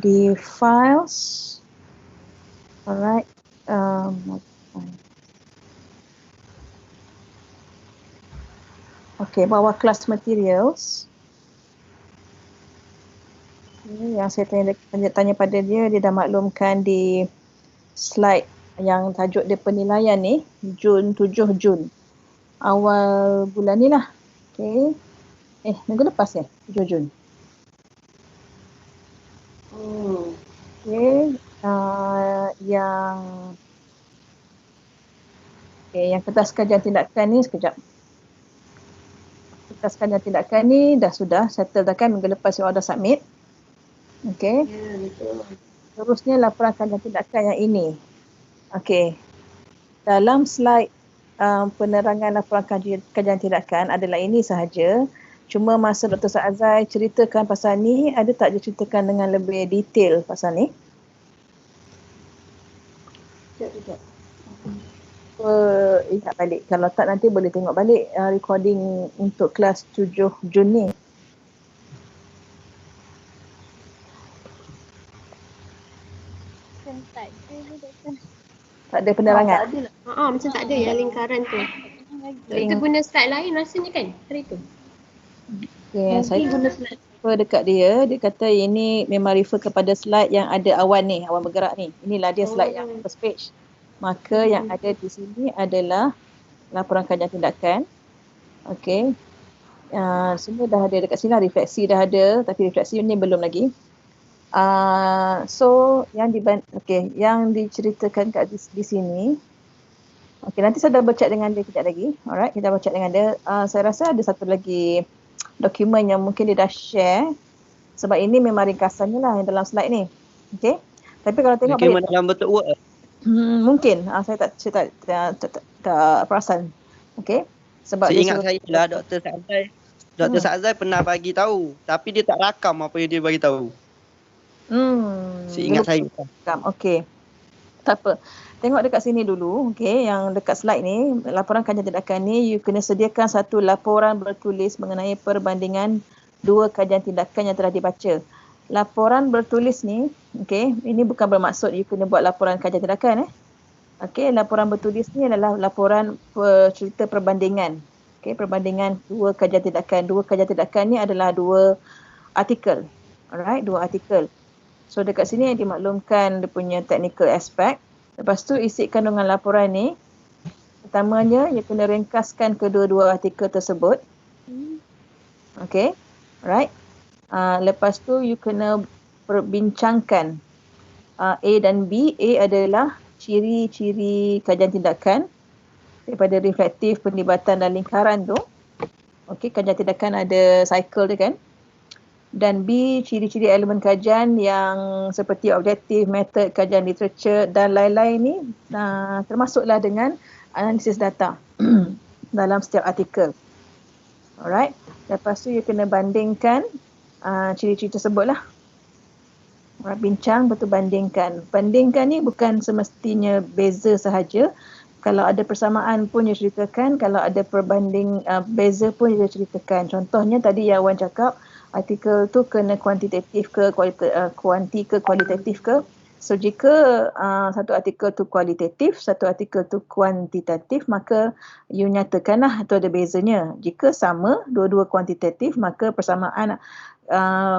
di files. Alright. Okay, bawah class materials. Okay, yang saya tanya pada dia dah maklumkan di slide yang tajuk dia penilaian ni, 7 Jun. Awal bulan ni lah. Okay. Minggu lepas 7 Jun. Okay. Yang kertas kajian tindakan ni sekejap. Kertas kajian tindakan ni dah sudah settle dah kan, minggu lepas you order submit. Okay. Ya, betul. Terusnya laporan kajian tindakan yang ini. Okay. Dalam slide penerangan laporan kajian tindakan adalah ini sahaja. Cuma masa Dr. Saazai ceritakan pasal ni, ada tak dia ceritakan dengan lebih detail pasal ni? Sekejap. Ingat balik. Kalau tak nanti boleh tengok balik recording untuk kelas 7 Jun ni. Tak ada penerangan? Tak ada lah. Macam tak ada yang lingkaran tu. Kita guna slide lain rasanya kan hari tu. Okay, saya guna slide. Dekat dia kata ini memang refer kepada slide yang ada awan ni, awan bergerak ni. Inilah dia slide yang first page. Maka yang ada di sini adalah laporan kajian tindakan. Okey. Semua dah ada dekat sini lah, refleksi dah ada, tapi refleksi ni belum lagi. So yang diceritakan kat di sini. Okey, nanti saya dah bercakap dengan dia kejap lagi. Alright, kita bercakap dengan dia. Saya rasa ada satu lagi dokumen yang mungkin dia dah share. Sebab ini memang ringkasannya lah yang dalam slide ni. Okey. Tapi kalau tengok dokumen dalam bentuk Word. Mungkin saya tak perasan. Okey. Sebab saya ingat saya lah Dr. Saazai pernah bagi tahu, tapi dia tak rakam apa yang dia bagi tahu. Seingat saya. Okey. Tak apa. Tengok dekat sini dulu, okey, yang dekat slide ni, laporan kajian tindakan ni, you kena sediakan satu laporan bertulis mengenai perbandingan dua kajian tindakan yang telah dibaca. Laporan bertulis ni, okey, ini bukan bermaksud you kena buat laporan kajian tindakan Okey, laporan bertulis ni adalah laporan cerita perbandingan. Okey, perbandingan dua kajian tindakan. Dua kajian tindakan ni adalah dua artikel. Alright, dua artikel. So dekat sini yang dimaklumkan dia punya technical aspect. Lepas tu isi kandungan laporan ni. Pertamanya, you kena ringkaskan kedua-dua artikel tersebut. Okey, right. Lepas tu you kena perbincangkan A dan B. A adalah ciri-ciri kajian tindakan daripada reflektif, penlibatan dan lingkaran tu. Okey, kajian tindakan ada cycle dia kan. Dan B, ciri-ciri elemen kajian yang seperti objektif, metod, kajian literature dan lain-lain ni termasuklah dengan analisis data dalam setiap artikel. Alright. Lepas tu you kena bandingkan ciri-ciri tersebut lah. Bincang, betul bandingkan. Bandingkan ni bukan semestinya beza sahaja. Kalau ada persamaan pun you ceritakan. Kalau ada perbanding beza pun you ceritakan. Contohnya tadi yang Wan cakap, artikel tu kena kuantitatif ke, kuanti ke, kualitatif ke. So jika satu artikel tu kualitatif, satu artikel tu kuantitatif, maka you nyatakanlah itu ada bezanya. Jika sama, dua-dua kuantitatif, maka persamaan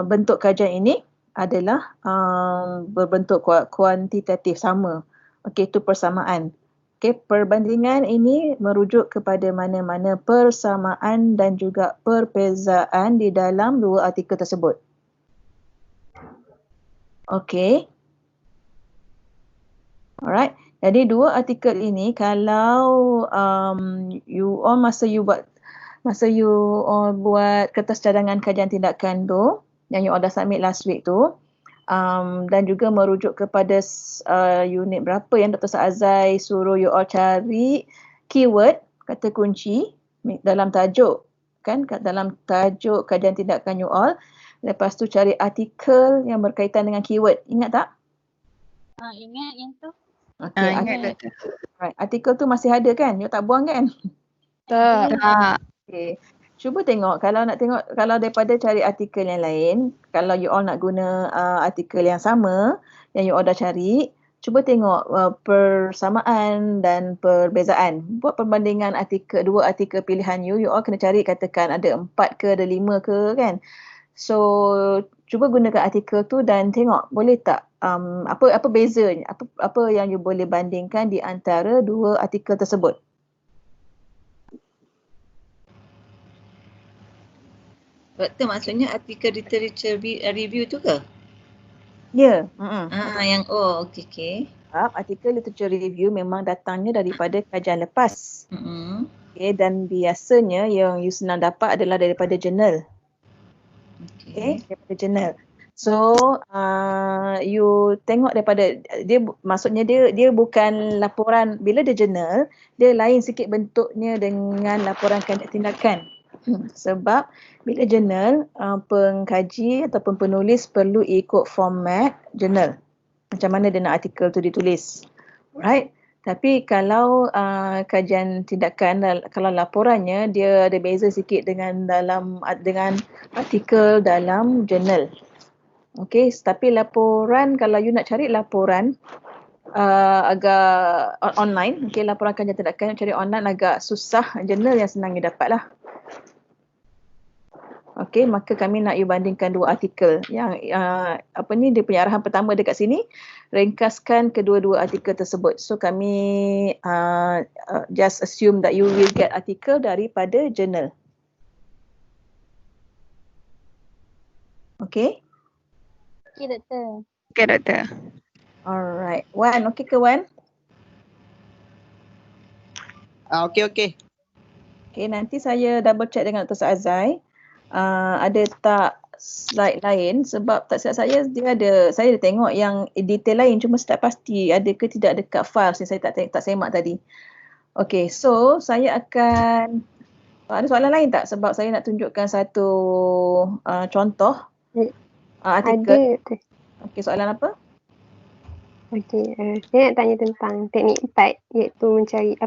bentuk kajian ini adalah berbentuk kuantitatif sama. Okey, itu persamaan. Okey, perbandingan ini merujuk kepada mana-mana persamaan dan juga perbezaan di dalam dua artikel tersebut. Okey. Alright. Jadi dua artikel ini kalau masa you buat kertas cadangan kajian tindakan tu yang you order submit last week tu, dan juga merujuk kepada unit berapa yang Dr. Saazai suruh you all cari keyword, kata kunci dalam tajuk kan, dalam tajuk kajian tindakan you all. Lepas tu cari artikel yang berkaitan dengan keyword. Ingat tak? Ingat yang tu. Okey, ingat. Right. Artikel tu masih ada kan? You tak buang kan? Tak. Okay. Cuba tengok kalau nak tengok, kalau daripada cari artikel yang lain, kalau you all nak guna artikel yang sama yang you all dah cari, cuba tengok persamaan dan perbezaan. Buat perbandingan dua artikel pilihan you all kena cari, katakan ada 4 ke, ada 5 ke kan. So cuba gunakan artikel tu dan tengok boleh tak apa bezanya, apa yang you boleh bandingkan di antara dua artikel tersebut. Doktor, maksudnya artikel literature review tu ke? Ya. Yang okey. Artikel literature review memang datangnya daripada kajian lepas. Okay, dan biasanya yang you senang dapat adalah daripada jurnal. Daripada jurnal. So you tengok daripada dia, maksudnya dia bukan laporan, bila dia jurnal dia lain sikit bentuknya dengan laporan kajian tindakan. Sebab bila jurnal, pengkaji ataupun penulis perlu ikut format jurnal. Macam mana dia nak artikel tu ditulis. Right? Tapi kalau kajian tindakan, kalau laporannya dia ada beza sikit dengan artikel dalam jurnal. Okay, tapi laporan, kalau you nak cari laporan agak online, laporan kajian tindakan cari online agak susah, jurnal yang senang you dapat lah. Okey, maka kami nak you bandingkan dua artikel. Yang dia punya arahan pertama dekat sini, ringkaskan kedua-dua artikel tersebut. So kami just assume that you will get artikel daripada jurnal. Okey? Okey, doktor. Okay, doktor. Alright. Wan, okey ke Wan? Okey. Okey, nanti saya double check dengan Dr. Azai. Ada tak slide lain, sebab tak silap saya saya ada tengok yang detail lain, cuma saya tak pasti ada ke tidak dekat file, saya tak semak tadi. Okey, so saya akan ada soalan lain tak, sebab saya nak tunjukkan satu contoh artikel. Ada. Okey, soalan apa? Okey, saya nak tanya tentang teknik 4, iaitu mencari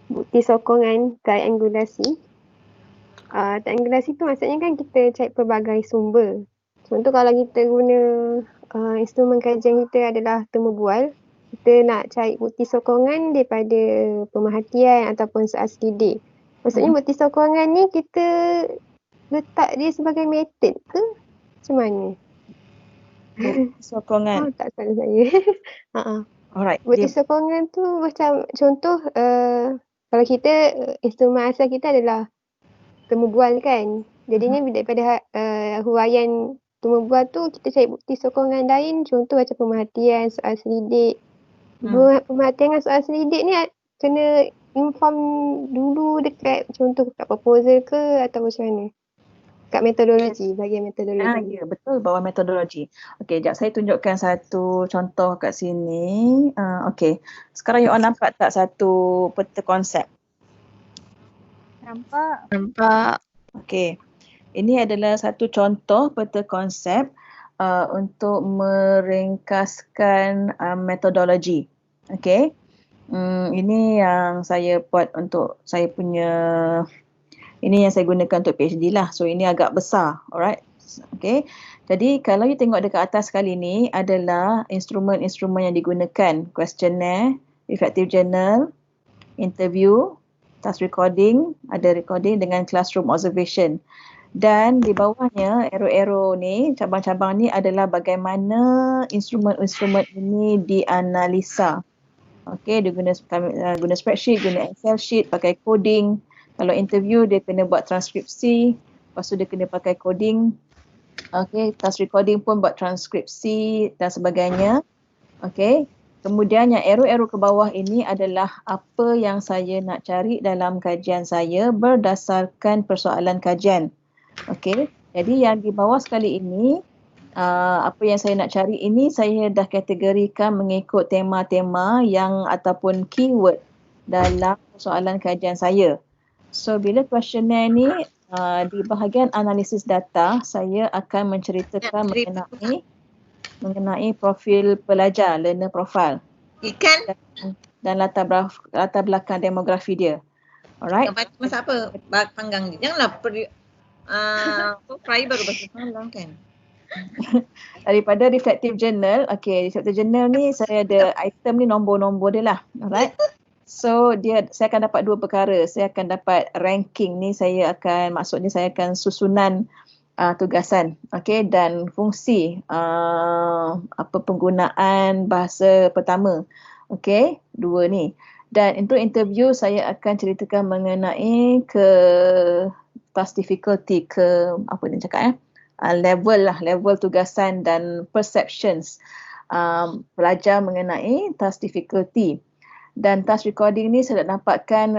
bukti sokongan triangulasi. Triangulasi tu maksudnya kan kita cari pelbagai sumber. Contoh kalau kita guna instrumen kajian kita adalah temu bual, kita nak cari bukti sokongan daripada pemerhatian ataupun soal selidik. Maksudnya bukti sokongan ni kita letak dia sebagai metod ke? Macam mana? Sokongan. Tak salah saya. Alright. Bukti sokongan tu macam contoh kalau kita instrumen asal kita adalah temu bual kan. Jadinya daripada huraian temu bual tu kita cari bukti sokongan lain, contoh macam pemerhatian, soal selidik. Pemerhatian dengan soal selidik ni kena inform dulu dekat contoh kat proposal ke atau macam mana? Kat metodologi, bahagian metodologi. Ya, betul, bawah metodologi. Okey, jap saya tunjukkan satu contoh kat sini. Okey. Sekarang you all nampak tak satu peta konsep? Nampak. Okey. Ini adalah satu contoh peta konsep untuk meringkaskan metodologi. Okey. Ini yang saya buat untuk saya punya, ini yang saya gunakan untuk PhD lah. So ini agak besar. Alright. Okey. Jadi kalau you tengok dekat atas kali ni adalah instrumen-instrumen yang digunakan. Questionnaire, reflective journal, interview, task recording, ada recording dengan classroom observation. Dan di bawahnya arrow-arrow ni, cabang-cabang ni adalah bagaimana instrumen-instrumen ini dianalisa. Okey, dia guna spreadsheet, guna Excel sheet, pakai coding. Kalau interview dia kena buat transkripsi, lepas tu dia kena pakai coding. Okey, task recording pun buat transkripsi dan sebagainya. Okey. Kemudian yang arrow-arrow ke bawah ini adalah apa yang saya nak cari dalam kajian saya berdasarkan persoalan kajian. Okey, jadi yang di bawah sekali ini, apa yang saya nak cari ini saya dah kategorikan mengikut tema-tema yang ataupun keyword dalam persoalan kajian saya. So bila questionnaire ni di bahagian analisis data, saya akan menceritakan mengenai profil pelajar, learner profile. Ikan? Dan latar belakang demografi dia. Alright. Masak apa? Panggang ni. Janganlah fry baru basuh malam kan. Daripada reflective journal, reflective journal ni saya ada item ni nombor-nombor dia lah. Alright. So saya akan dapat dua perkara. Saya akan dapat ranking ni, maksudnya saya akan susunan tugasan, dan fungsi penggunaan bahasa pertama. Dua ni. Dan untuk interview saya akan ceritakan mengenai task difficulty, level tugasan dan perceptions pelajar mengenai task difficulty. Dan task recording ni saya nak dapatkan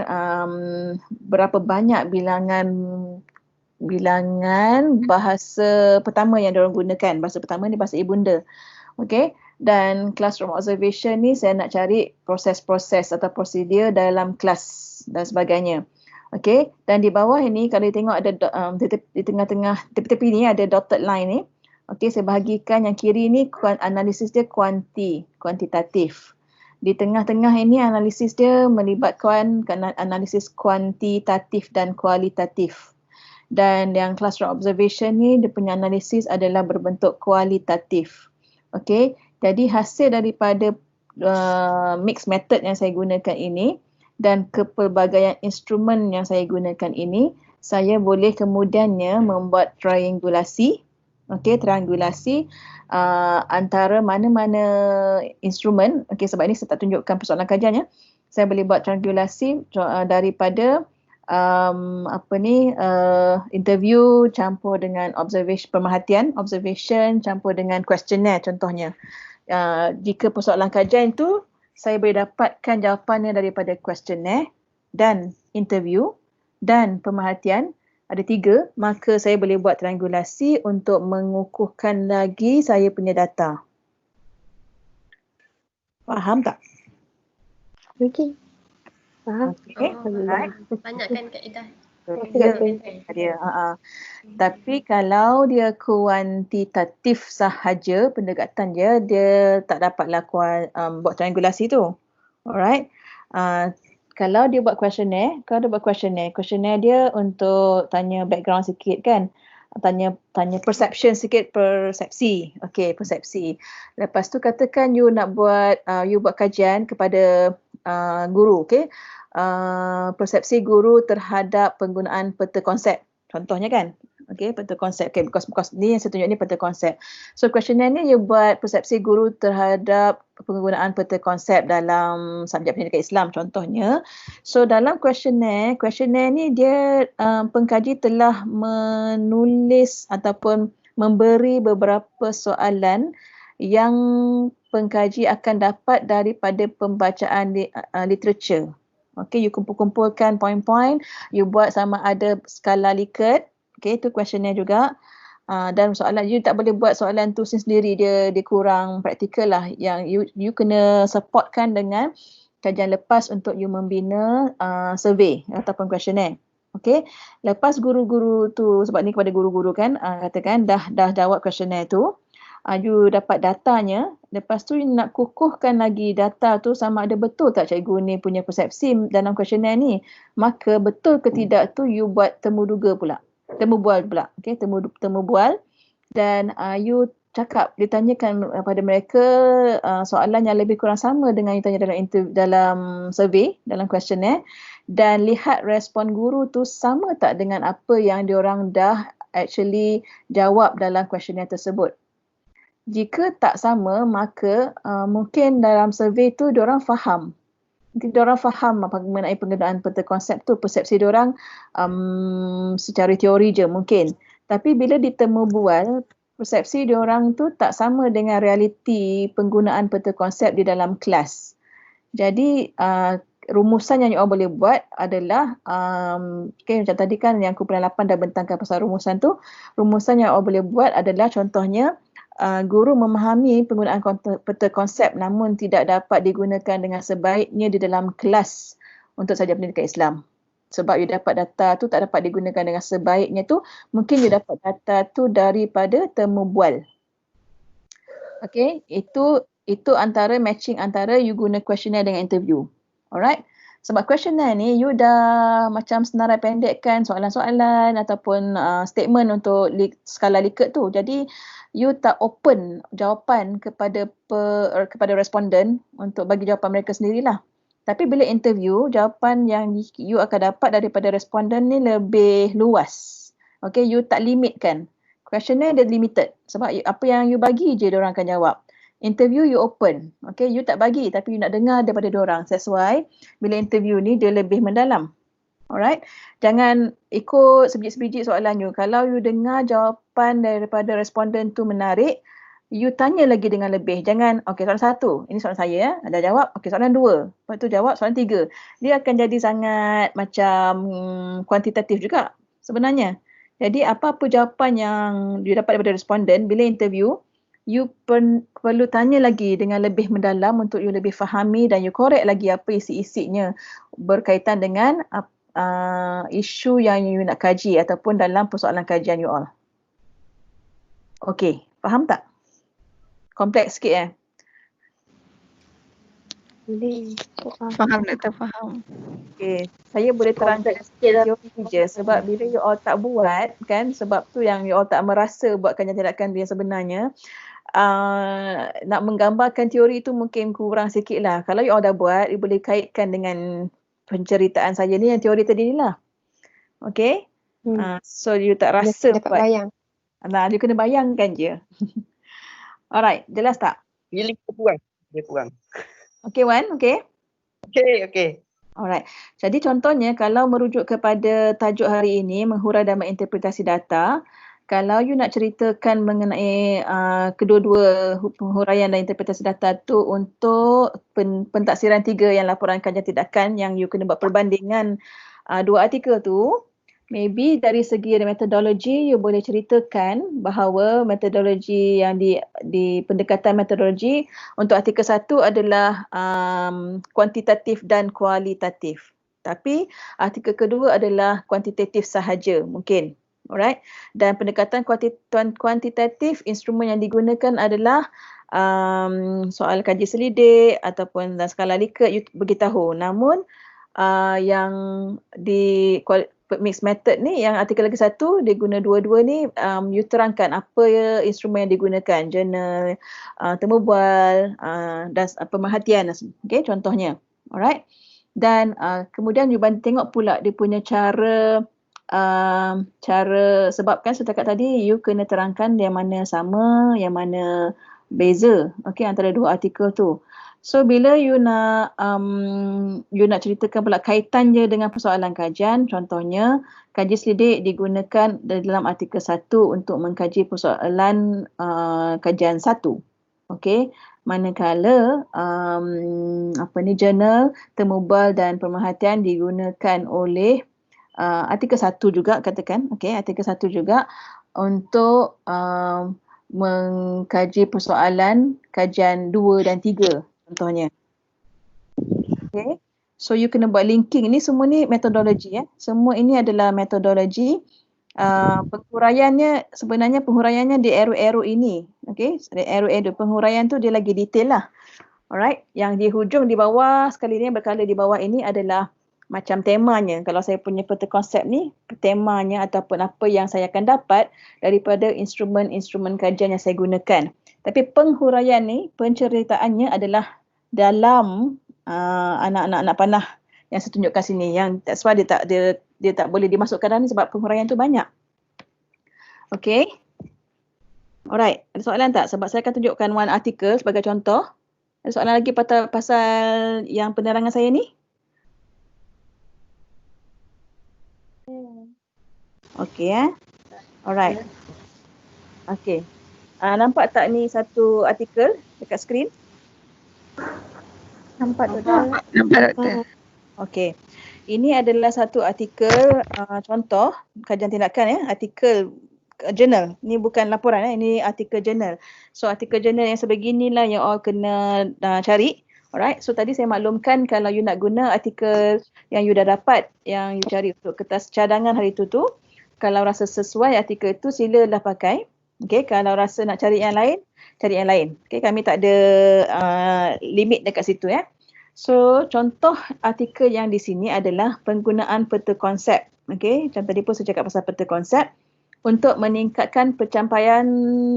berapa banyak bilangan bahasa pertama yang diorang gunakan. Bahasa pertama ni bahasa ibunda. Dan classroom observation ni saya nak cari proses-proses atau prosedur dalam kelas dan sebagainya. Dan di bawah ini kalau tengok ada di tengah-tengah tepi-tepi ni ada dotted line ni. Saya bahagikan yang kiri ni analisis dia kuantitatif. Di tengah-tengah ini analisis dia melibatkan analisis kuantitatif dan kualitatif. Dan yang classroom observation ni dia punya analisis adalah berbentuk kualitatif. Jadi hasil daripada mixed method yang saya gunakan ini dan kepelbagaian instrumen yang saya gunakan ini, saya boleh kemudiannya membuat triangulasi, antara mana-mana instrumen. Sebab ini saya tak tunjukkan persoalan kajian ya. Saya boleh buat triangulasi daripada interview campur dengan observation campur dengan questionnaire contohnya. Jika persoalan kajian itu saya boleh dapatkan jawapannya daripada questionnaire dan interview dan pemerhatian, ada 3, maka saya boleh buat triangulasi untuk mengukuhkan lagi saya punya data. Faham tak? Okey. Faham. Alright. Banyakkan kaedah. Tapi kalau dia kuantitatif sahaja pendekatan dia tak dapatlah buat triangulasi tu. Alright. Kalau dia buat questionnaire, questionnaire dia untuk tanya background sikit kan. Tanya perception sikit, persepsi. Persepsi. Lepas tu katakan you nak buat kajian kepada guru, persepsi guru terhadap penggunaan peta konsep. Contohnya kan. Peta konsep. Because ni yang saya tunjuk ni peta konsep. So questionnaire ni you buat persepsi guru terhadap penggunaan peta konsep dalam subjek pendidikan Islam contohnya. So dalam questionnaire ni dia pengkaji telah menulis ataupun memberi beberapa soalan yang pengkaji akan dapat daripada pembacaan literature. You kumpul-kumpulkan poin-poin, you buat sama ada skala Likert, itu questionnaire juga. Dan soalan you tak boleh buat soalan tu sendiri, dia kurang praktikal lah. Yang you kena supportkan dengan kajian lepas untuk you membina survey ataupun questionnaire. Lepas guru-guru tu, sebab ni kepada guru-guru kan, katakan dah jawab questionnaire tu, you dapat datanya. Lepas tu you nak kukuhkan lagi data tu sama ada betul tak cikgu ni punya persepsi dalam questionnaire ni. Maka betul ke tidak tu you buat temu bual pula. Temu bual. Dan you ditanyakan kepada mereka soalan yang lebih kurang sama dengan you tanya dalam survey, dalam questionnaire. Dan lihat respon guru tu sama tak dengan apa yang diorang dah actually jawab dalam questionnaire tersebut. Jika tak sama, maka mungkin dalam survey tu diorang faham. Diorang faham mengenai penggunaan peta konsep tu, persepsi diorang secara teori je mungkin. Tapi bila ditemu bual, persepsi diorang tu tak sama dengan realiti penggunaan peta konsep di dalam kelas. Jadi rumusan yang you all boleh buat adalah macam tadi kan yang kumpulan 8 dah bentangkan pasal rumusan tu. Rumusan yang you all boleh buat adalah contohnya guru memahami penggunaan peta konsep namun tidak dapat digunakan dengan sebaiknya di dalam kelas untuk subjek pendidikan Islam. Sebab you dapat data tu tak dapat digunakan dengan sebaiknya tu, mungkin you dapat data tu daripada temu bual. Itu antara matching antara you guna questionnaire dengan interview. Alright. Sebab questionnaire ni you dah macam senarai pendekkan soalan-soalan ataupun statement untuk skala Likert tu. Jadi you tak open jawapan kepada kepada responden untuk bagi jawapan mereka sendirilah. Tapi bila interview, jawapan yang you akan dapat daripada responden ni lebih luas. Okay, you tak limitkan. Questionnaire dia limited. Sebab apa yang you bagi je diorang akan jawab. Interview you open. Okay, you tak bagi tapi you nak dengar daripada diorang. That's why bila interview ni dia lebih mendalam. Alright. Jangan ikut sebiji-sebiji soalan you. Kalau you dengar jawapan daripada responden tu menarik, you tanya lagi dengan lebih. Jangan, okay soalan 1. Ini soalan saya ya. Dah jawab. Okay soalan 2. Lepas tu jawab soalan 3. Dia akan jadi sangat macam kuantitatif juga sebenarnya. Jadi apa-apa jawapan yang you dapat daripada responden bila interview, you perlu tanya lagi dengan lebih mendalam untuk you lebih fahami dan you korek lagi apa isi-isinya berkaitan dengan isu yang you nak kaji ataupun dalam persoalan kajian you all. Okey, faham tak? Kompleks sikit Boleh. Faham Doktor, faham. Okey, saya boleh terangkan teori je sebab bila you all tak buat kan, sebab tu yang you all tak merasa buat kajian tindakan yang sebenarnya. Nak menggambarkan teori itu mungkin kurang sikit lah. Kalau you all dah buat, you boleh kaitkan dengan penceritaan saya ni yang teori tadi ni lah. Okay? So you tak rasa dapat buat. bayang. Nah, you kena bayangkan je. Alright, jelas tak? Feeling kurang. Dia kurang. Okay Wan, okay? Okay. Alright. Jadi contohnya kalau merujuk kepada tajuk hari ini, menghurai dan menginterpretasi data, kalau you nak ceritakan mengenai kedua-dua penghuraian dan interpretasi data tu untuk pentaksiran 3 yang laporan kajian tindakan yang you kena buat perbandingan dua artikel tu, maybe dari segi metodologi you boleh ceritakan bahawa metodologi yang di pendekatan metodologi untuk artikel 1 adalah kuantitatif dan kualitatif. Tapi artikel kedua adalah kuantitatif sahaja mungkin. Alright. Dan pendekatan kuantitatif, instrumen yang digunakan adalah soal kaji selidik ataupun dalam skala Likert, you beritahu. Namun yang di mixed method ni, yang artikel lagi 1, dia guna dua-dua ni, you terangkan apa instrumen yang digunakan, jurnal, temu bual, dan pemerhatian. Okay, contohnya. Alright. Dan kemudian you tengok pula dia punya cara sebabkan setakat tadi you kena terangkan yang mana sama, yang mana beza, okey, antara dua artikel tu. So bila you nak ceritakan pula kaitan je dengan persoalan kajian, contohnya kaji selidik digunakan dalam artikel 1 untuk mengkaji persoalan kajian 1. Okey, manakala jurnal, temu bual dan pemerhatian digunakan oleh artikel 1 juga katakan, okey, artikel 1 juga untuk mengkaji persoalan kajian 2 dan 3 contohnya. Okey. So you kena buat linking. Ini semua ni metodologi ya. Semua ini adalah metodologi. Penghuraiannya sebenarnya penghuraiannya di arrow ini. Okey, arrow penghuraian tu dia lagi detail lah. Alright, yang di hujung di bawah sekali ni berkala di bawah ini adalah macam temanya. Kalau saya punya peta konsep ni, temanya ataupun apa yang saya akan dapat daripada instrumen-instrumen kajian yang saya gunakan. Tapi penghuraian ni, penceritaannya adalah dalam anak-anak panah yang saya tunjukkan sini. Yang that's why dia tak boleh dimasukkan dalam ni sebab penghuraian tu banyak. Okay. Alright, ada soalan tak? Sebab saya akan tunjukkan one article sebagai contoh. Ada soalan lagi pasal yang penerangan saya ni? Okey Alright. Okey. Nampak tak ni satu artikel dekat skrin? Nampak Doktor. Nampak Doktor. Okey. Ini adalah satu artikel contoh kajian tindakan ya, artikel jurnal. Ini bukan laporan ini artikel jurnal. So artikel jurnal yang sebeginilah yang all kena cari. Alright, so tadi saya maklumkan kalau you nak guna artikel yang you dah dapat, yang you cari untuk kertas cadangan hari tu, kalau rasa sesuai artikel itu silalah pakai. Okay, kalau rasa nak cari yang lain, cari yang lain. Okay, kami tak ada limit dekat situ ya. So, contoh artikel yang di sini adalah penggunaan peta konsep. Okey, macam tadi pun saya cakap pasal peta konsep untuk meningkatkan pencapaian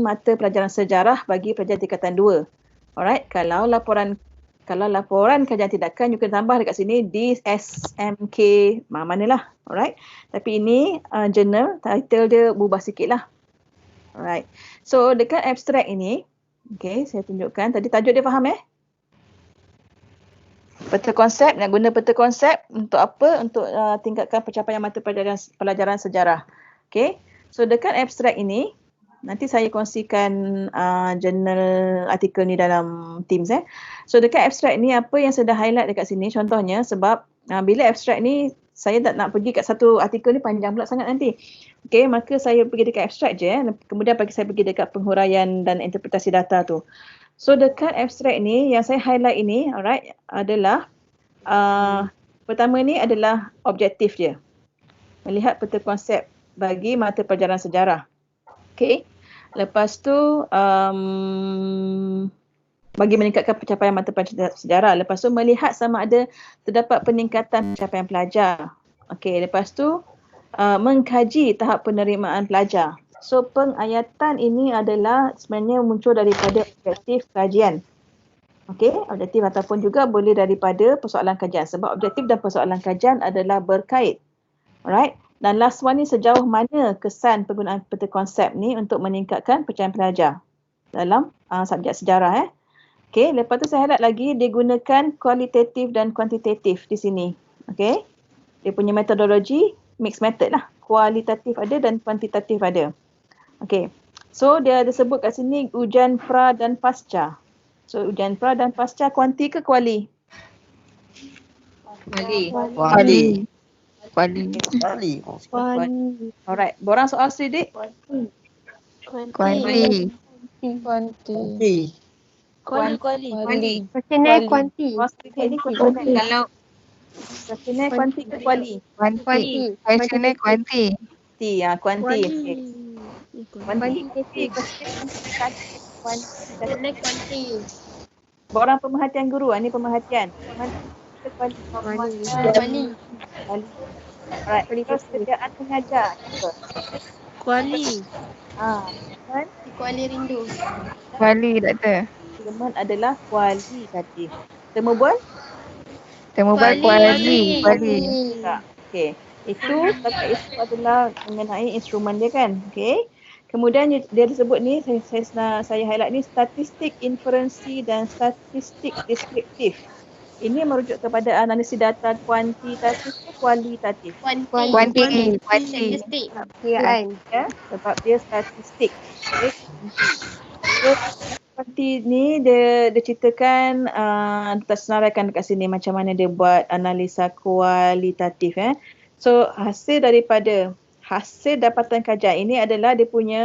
mata pelajaran sejarah bagi pelajar tingkatan 2. Alright, kalau laporan kajian tindakan you kena tambah dekat sini di SMK manalah. Alright. Tapi ini journal, title dia berubah sikit lah. Alright. So dekat abstract ini, okay, saya tunjukkan. Tadi tajuk dia faham Peta konsep, nak guna peta konsep untuk apa? Untuk tingkatkan pencapaian mata pelajaran sejarah. Okay. So dekat abstract ini, nanti saya kongsikan jurnal artikel ni dalam Teams. So dekat abstract ni apa yang saya dah highlight dekat sini contohnya sebab bila abstract ni saya tak nak pergi kat satu artikel ni panjang pula sangat nanti. Okay, maka saya pergi dekat abstract je. Kemudian saya pergi dekat penghuraian dan interpretasi data tu. So dekat abstract ni yang saya highlight ini alright adalah pertama ni adalah objektif dia. Melihat peta konsep bagi mata pelajaran sejarah. Okay. Lepas tu bagi meningkatkan pencapaian mata pelajaran sejarah. Lepas tu melihat sama ada terdapat peningkatan pencapaian pelajar. Okay. Lepas tu mengkaji tahap penerimaan pelajar. So pengayatan ini adalah sebenarnya muncul daripada objektif kajian. Okay. Objektif ataupun juga boleh daripada persoalan kajian. Sebab objektif dan persoalan kajian adalah berkait. Alright. Dan last one ni sejauh mana kesan penggunaan peta konsep ni untuk meningkatkan pencapaian pelajar dalam subjek sejarah. Okay, lepas tu saya harap lagi digunakan kualitatif dan kuantitatif di sini. Okay, dia punya metodologi mixed method lah. Kualitatif ada dan kuantitatif ada. Okay, so dia ada sebut kat sini ujian pra dan pasca. So ujian pra dan pasca kuanti ke kuali? Kuali. Kuali. Alright, borang soal Sidik? Kuali. Kuali. Questionnaire kuanti. Kalau Questionnaire kuanti ke kuali? Kuanti. Questionnaire kuanti. Kuanti. Okay. Kuantitatif. Questionnaire kuanti. Borang pemerhatian guru, ni pemerhatian. Kuali. Alright, persediaan pengajar. Kuali. Kan? Kuali rindu. Kuali, doktor. Elemen adalah kuali tadi. Temu bual? Temu bual kuali. Okey. Itu setakat itu adalah mengenai instrumen dia kan. Okey. Kemudian dia disebut ni saya highlight ni statistik inferensi dan statistik deskriptif. Ini merujuk kepada analisis data kuantitatif ke kualitatif? Kuanti. Statistik. Kiraan. Ya, sebab dia statistik. Okay. So, kuanti ni dia ceritakan, tersenaraikan dekat sini macam mana dia buat analisa kualitatif. So hasil dapatan kajian ini adalah dia punya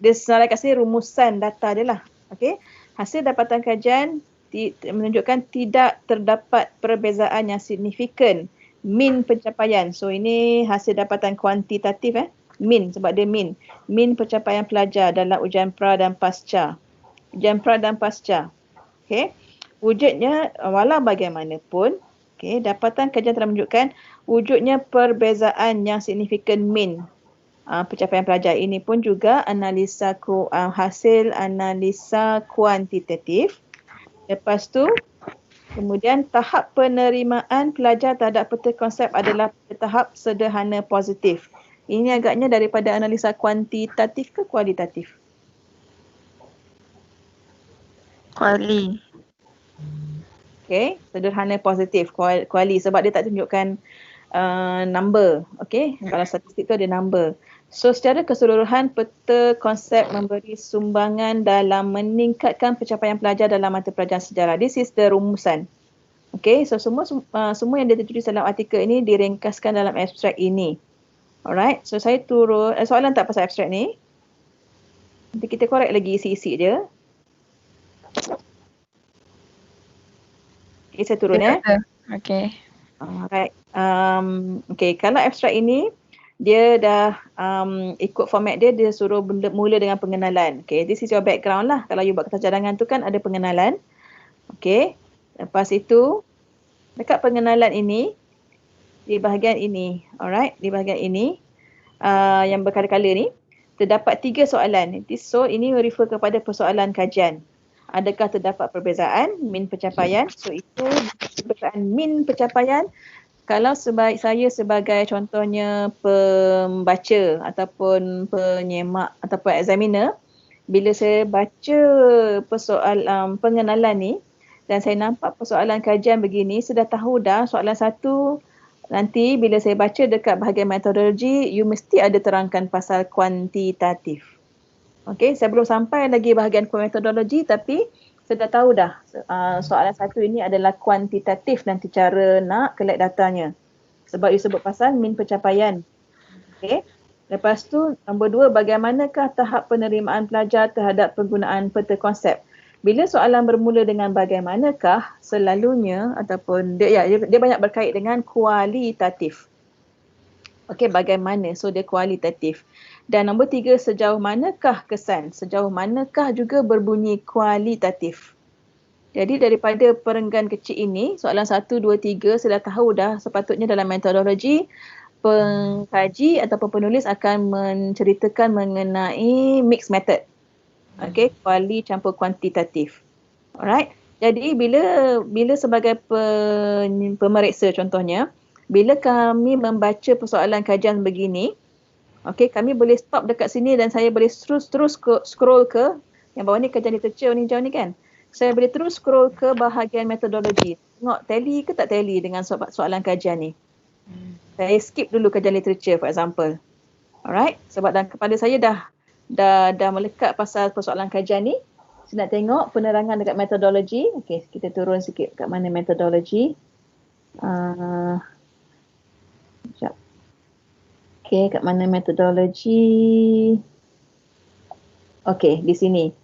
dia senaraikan sini rumusan data dia lah. Okay. Hasil dapatan kajian menunjukkan tidak terdapat perbezaan yang signifikan min pencapaian. So ini hasil dapatan kuantitatif min sebab dia min pencapaian pelajar dalam ujian pra dan pasca. Okey. Wujudnya walau bagaimanapun, okey, dapatan kajian telah menunjukkan wujudnya perbezaan yang signifikan min pencapaian pelajar. Ini pun juga hasil analisa kuantitatif. Lepas tu kemudian tahap penerimaan pelajar terhadap peta konsep adalah tahap sederhana positif. Ini agaknya daripada analisa kuantitatif ke kualitatif? Kuali. Okay, sederhana positif, kuali sebab dia tak tunjukkan number. Okay, kalau statistik tu ada number. So secara keseluruhan peta konsep memberi sumbangan dalam meningkatkan pencapaian pelajar dalam mata pelajaran sejarah. This is the rumusan. Okay, so semua yang dia tertulis dalam artikel ini diringkaskan dalam abstrak ini. Alright, so saya turun, soalan tak pasal abstrak ni? Nanti kita korek lagi isi-isi dia. Okay, saya turun Okay. Alright, okay, kalau abstrak ini dia dah ikut format dia, dia suruh mula dengan pengenalan. Okay, this is your background lah. Kalau you buat kertas cadangan tu kan ada pengenalan. Okay, lepas itu dekat pengenalan ini, di bahagian ini, alright, di bahagian ini yang berkala-kala ni, terdapat 3 soalan. So ini refer kepada persoalan kajian. Adakah terdapat perbezaan min pencapaian? So itu perbezaan min pencapaian. Kalau saya sebagai contohnya pembaca ataupun penyemak ataupun examiner, bila saya baca pengenalan ni dan saya nampak persoalan kajian begini, saya dah tahu dah soalan satu nanti bila saya baca dekat bahagian metodologi, you mesti ada terangkan pasal kuantitatif. Okey, saya belum sampai lagi bahagian metodologi tapi saya dah tahu dah soalan satu ini adalah kuantitatif nanti cara nak collect datanya. Sebab you sebut pasal min pencapaian. Okey. Lepas tu nombor 2, bagaimanakah tahap penerimaan pelajar terhadap penggunaan peta konsep? Bila soalan bermula dengan bagaimanakah, selalunya ataupun dia banyak berkait dengan kualitatif. Okey, bagaimana? So dia kualitatif. Dan nombor 3, sejauh manakah kesan? Sejauh manakah juga berbunyi kualitatif? Jadi daripada perenggan kecil ini, soalan 1, 2, 3 saya dah tahu dah sepatutnya dalam metodologi pengkaji ataupun penulis akan menceritakan mengenai mixed method. Okey, kuali campur kuantitatif. Alright. Jadi bila sebagai pemeriksa contohnya, bila kami membaca persoalan kajian begini, okey, kami boleh stop dekat sini dan saya boleh terus scroll ke yang bawah ni kajian literature ni jauh ni kan. Saya boleh terus scroll ke bahagian metodologi. Tengok tally ke tak tally dengan soalan kajian ni. Saya skip dulu kajian literature for example. Alright, sebab dalam kepala saya dah melekat pasal persoalan kajian ni. Saya nak tengok penerangan dekat metodologi. Okey, kita turun sikit kat mana metodologi. Sekejap. Okey, kat mana metodologi? Okey, di sini.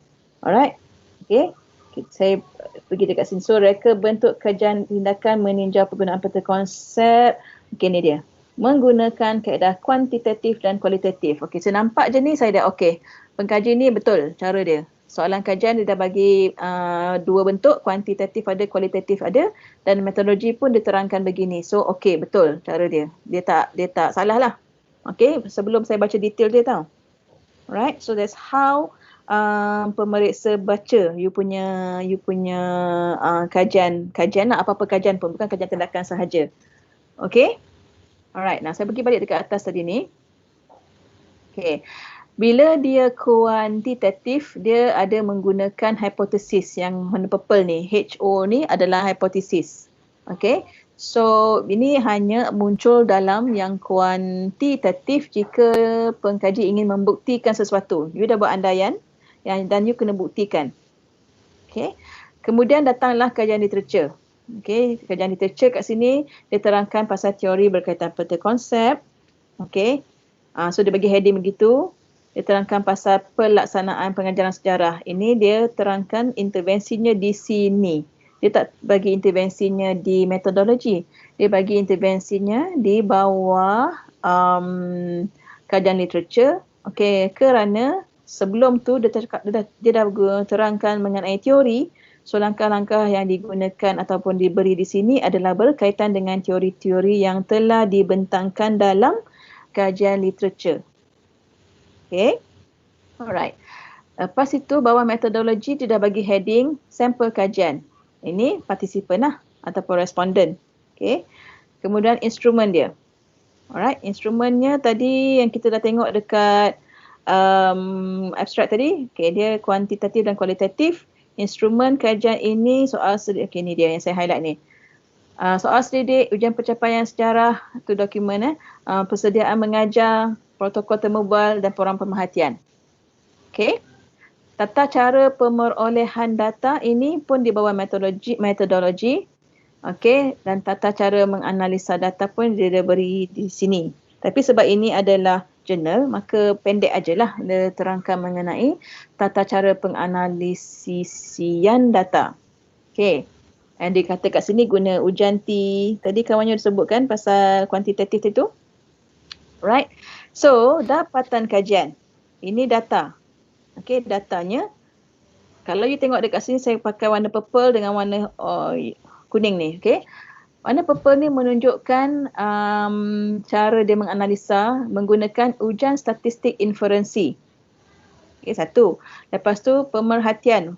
Alright. Okey. Saya pergi dekat sini. So, reka bentuk kajian tindakan meninjau penggunaan peta konsep. Okey, ni dia. Menggunakan kaedah kuantitatif dan kualitatif. Okey, saya nampak je ni, saya dah okey. Pengkaji ni betul cara dia. Soalan kajian dia dah bagi 2 bentuk, kuantitatif ada, kualitatif ada dan metodologi pun diterangkan begini. So, okey, betul cara dia. Dia tak salah lah. Okey, sebelum saya baca detail dia tau. Alright, so that's how pemeriksa baca you punya kajian lah, apa-apa kajian pun, bukan kajian tindakan sahaja. Okey. Alright, nah saya pergi balik dekat atas tadi ni. Okey. Bila dia kuantitatif, dia ada menggunakan hipotesis yang warna purple ni. HO ni adalah hipotesis. Okey. So, ini hanya muncul dalam yang kuantitatif jika pengkaji ingin membuktikan sesuatu. You dah buat andaian dan you kena buktikan. Okey. Kemudian datanglah kajian literature. Okey, kajian literature kat sini dia terangkan pasal teori berkaitan peta konsep. Okey. So dia bagi heading begitu. Dia terangkan pasal pelaksanaan pengajaran sejarah. Ini dia terangkan intervensinya di sini. Dia tak bagi intervensinya di metodologi. Dia bagi intervensinya di bawah kajian literature. Okey, kerana sebelum tu dia dah terangkan mengenai teori. So langkah-langkah yang digunakan ataupun diberi di sini adalah berkaitan dengan teori-teori yang telah dibentangkan dalam kajian literature. Okay. Alright. Lepas itu bawah metodologi dia dah bagi heading sampel kajian. Ini partisipan lah ataupun responden. Okay. Kemudian instrumen dia. Alright. Instrumennya tadi yang kita dah tengok dekat abstract tadi. Okay. Dia kuantitatif dan kualitatif. Instrumen kajian ini soal selidik. Okay, ni dia yang saya highlight ni. Soal selidik, ujian pencapaian sejarah, tu dokumen persediaan mengajar, protokol temu bual dan program pemerhatian. Okey. Tata cara pemerolehan data ini pun di bawah metodologi. Okey, dan tata cara menganalisa data pun dia beri di sini. Tapi sebab ini adalah jurnal, maka pendek ajalah dia terangkan mengenai tata cara penganalisisian data. Okey. And dia kata kat sini guna ujian T. Tadi kawannya disebutkan pasal kuantitatif itu. Right. So, dapatan kajian. Ini data. Okay, datanya. Kalau you tengok dekat sini, saya pakai warna purple dengan warna kuning ni. Okay. Warna purple ni menunjukkan cara dia menganalisa menggunakan ujian statistik inferensi. Okay, satu. Lepas tu pemerhatian.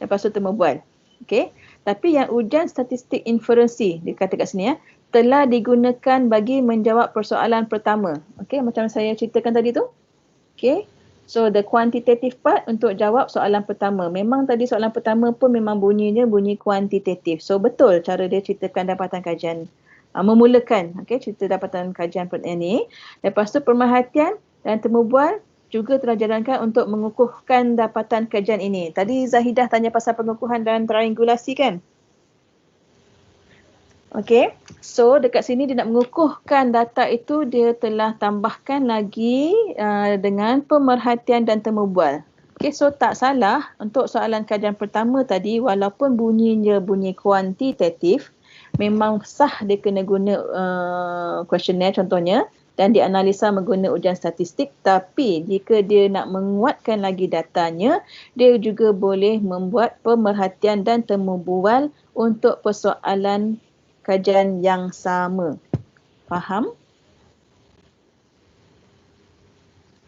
Lepas tu temu bual. Okay. Tapi yang ujian statistik inferensi, dia kata kat sini telah digunakan bagi menjawab persoalan pertama. Okay, macam saya ceritakan tadi tu. Okay. So the quantitative part untuk jawab soalan pertama. Memang tadi soalan pertama pun memang bunyinya bunyi kuantitatif. So betul cara dia ceritakan dapatan kajian. Memulakan cerita dapatan kajian ini. Lepas tu pemerhatian dan temu bual juga telah jalankan untuk mengukuhkan dapatan kajian ini. Tadi Zahidah tanya pasal pengukuhan dan triangulasi kan? Okay, so dekat sini dia nak mengukuhkan data itu, dia telah tambahkan lagi dengan pemerhatian dan temu bual. Okay, so tak salah untuk soalan kajian pertama tadi, walaupun bunyinya bunyi kuantitatif, memang sah dia kena guna questionnaire contohnya dan dianalisa menggunakan ujian statistik. Tapi jika dia nak menguatkan lagi datanya, dia juga boleh membuat pemerhatian dan temu bual untuk persoalan kajian yang sama. Faham?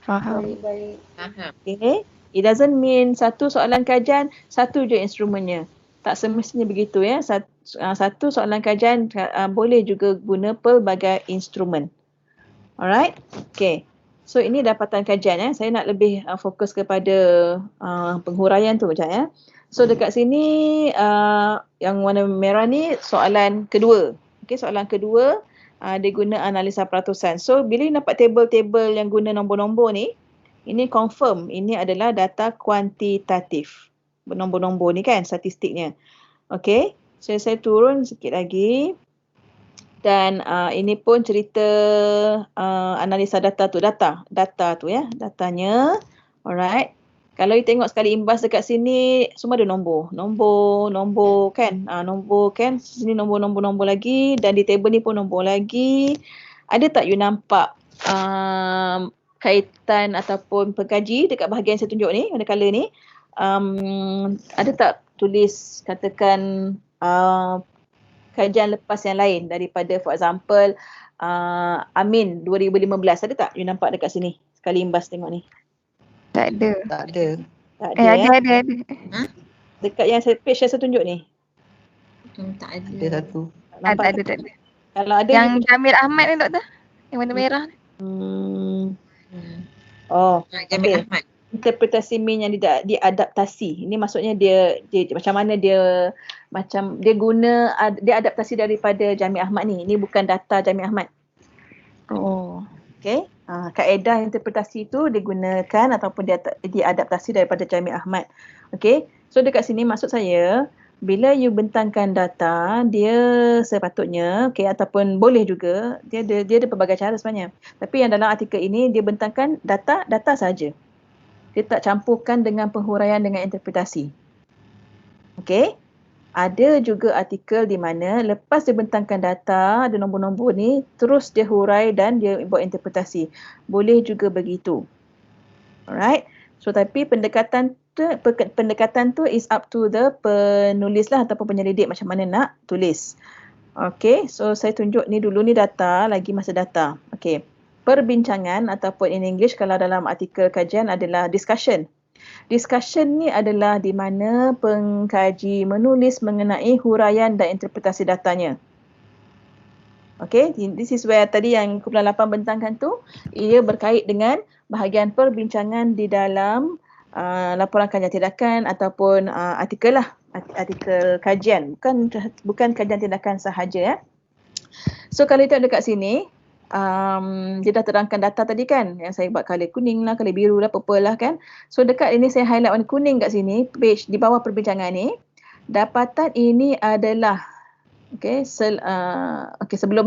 Faham. Baik. Faham. Okay. It doesn't mean satu soalan kajian, satu je instrumennya. Tak semestinya begitu ya. Satu soalan kajian boleh juga guna pelbagai instrumen. Alright? Okay. So ini dapatan kajian ya. Saya nak lebih fokus kepada penghuraian tu sekejap ya. So dekat sini yang warna merah ni soalan kedua. Okay, soalan kedua dia guna analisa peratusan. So bila you dapat table-table yang guna nombor-nombor ni, ini confirm ini adalah data kuantitatif. Bernombor-nombor ni kan statistiknya. Okay, so saya turun sikit lagi. Dan ini pun cerita analisa data tu. Data tu ya, datanya. Alright. Kalau you tengok sekali imbas dekat sini, semua ada nombor kan. Nombor kan, sini nombor lagi dan di table ni pun nombor lagi. Ada tak you nampak kaitan ataupun pengkaji dekat bahagian saya tunjuk ni, warna colour ni? Ada tak tulis katakan kajian lepas yang lain daripada for example Amin 2015, ada tak you nampak dekat sini? Sekali imbas tengok ni. Tak ada. Tak ada. Tak ada Ada. Dekat yang page yang saya tunjuk ni. Tak ada. Ada satu. Nampak Tak ada. Kalau ada Yang Jamil Ahmad ni doktor? Yang warna merah ni? Oh, Jamil okey. Ahmad. Interpretasi min yang diadaptasi. Ini maksudnya dia macam mana dia adaptasi daripada Jamil Ahmad ni. Ini bukan data Jamil Ahmad. Oh. Okey. Kaedah interpretasi itu digunakan ataupun diadaptasi daripada Jamil Ahmad. Okey. So dekat sini maksud saya, bila you bentangkan data, dia sepatutnya ataupun boleh juga, dia ada pelbagai cara sebenarnya. Tapi yang dalam artikel ini dia bentangkan data saja. Dia tak campurkan dengan penghuraian dengan interpretasi. Okey. Ada juga artikel di mana lepas dia bentangkan data, ada nombor-nombor ni, terus dia hurai dan dia buat interpretasi. Boleh juga begitu. Alright. So tapi pendekatan tu is up to the penulis lah ataupun penyelidik macam mana nak tulis. Okay, so saya tunjuk ni dulu ni data, lagi masa data. Okay, perbincangan ataupun in English kalau dalam artikel kajian adalah discussion. Discussion ni adalah di mana pengkaji menulis mengenai huraian dan interpretasi datanya. Okay, this is where tadi yang kumpulan 8 bentangkan tu, ia berkait dengan bahagian perbincangan di dalam laporan kajian tindakan ataupun artikel lah, artikel kajian, bukan kajian tindakan sahaja ya. So kalau kita dekat sini, dia dah terangkan data tadi kan, yang saya buat colour kuning lah, colour biru lah, purple lah kan. So dekat ini saya highlight warna kuning kat sini, page di bawah perbincangan ni, dapatan ini adalah sebelum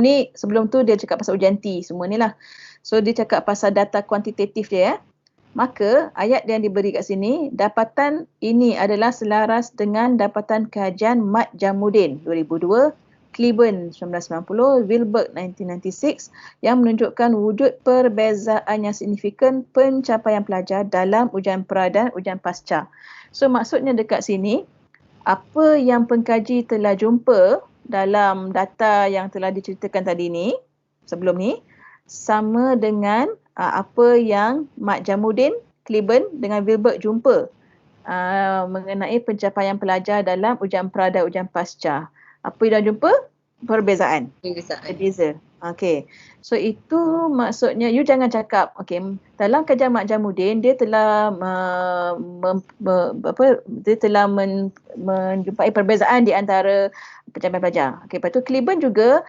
tu dia cakap pasal ujian T semua ni lah. So dia cakap pasal data kuantitatif dia ya. Maka ayat yang diberi kat sini, dapatan ini adalah selaras dengan dapatan kajian Mat Jamuddin 2002, Kleban 1990, Wilberg 1996 yang menunjukkan wujud perbezaan yang signifikan pencapaian pelajar dalam ujian pra dan ujian pasca. So maksudnya dekat sini, apa yang pengkaji telah jumpa dalam data yang telah diceritakan tadi ni, sebelum ni, sama dengan apa yang Mak Jamuddin, Kleban dengan Wilberg jumpa mengenai pencapaian pelajar dalam ujian pra dan ujian pasca. Apa yang dah jumpa? Perbezaan. Berbeza. Okey. So itu maksudnya you jangan cakap dalam kajian Mak Jamuddin dia telah menjumpai perbezaan di antara pencapaian pelajar. Okey, lepas tu Kleban juga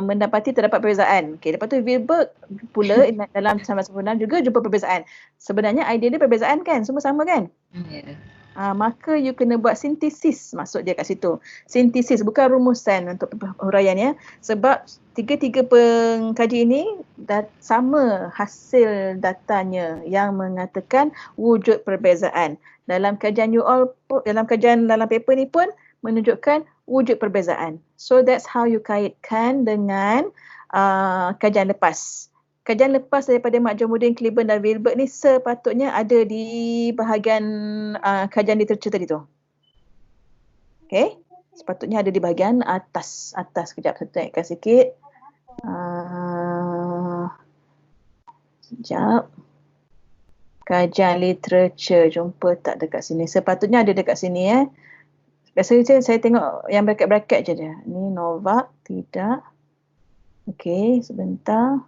mendapati terdapat perbezaan. Okey, lepas tu Wilberg pula dalam 1996 juga jumpa perbezaan. Sebenarnya idea dia perbezaan kan? Semua sama kan? Yeah. Maka you kena buat sintesis, maksud dia kat situ. Sintesis bukan rumusan untuk huraian ya. Sebab tiga-tiga pengkaji ini sama hasil datanya yang mengatakan wujud perbezaan. Dalam kajian you all, dalam paper ni pun menunjukkan wujud perbezaan. So that's how you kaitkan dengan kajian lepas. Kajian lepas daripada Mak Jamuddin, Kleban dan Wilberg ni sepatutnya ada di bahagian kajian literature tadi tu. Okay, sepatutnya ada di bahagian atas. Kejap, saya tengokkan sikit. Sekejap. Kajian literature, jumpa tak dekat sini? Sepatutnya ada dekat sini Biasanya saya tengok yang bracket-bracket je dia. Ni Novak, tidak. Okay, sebentar.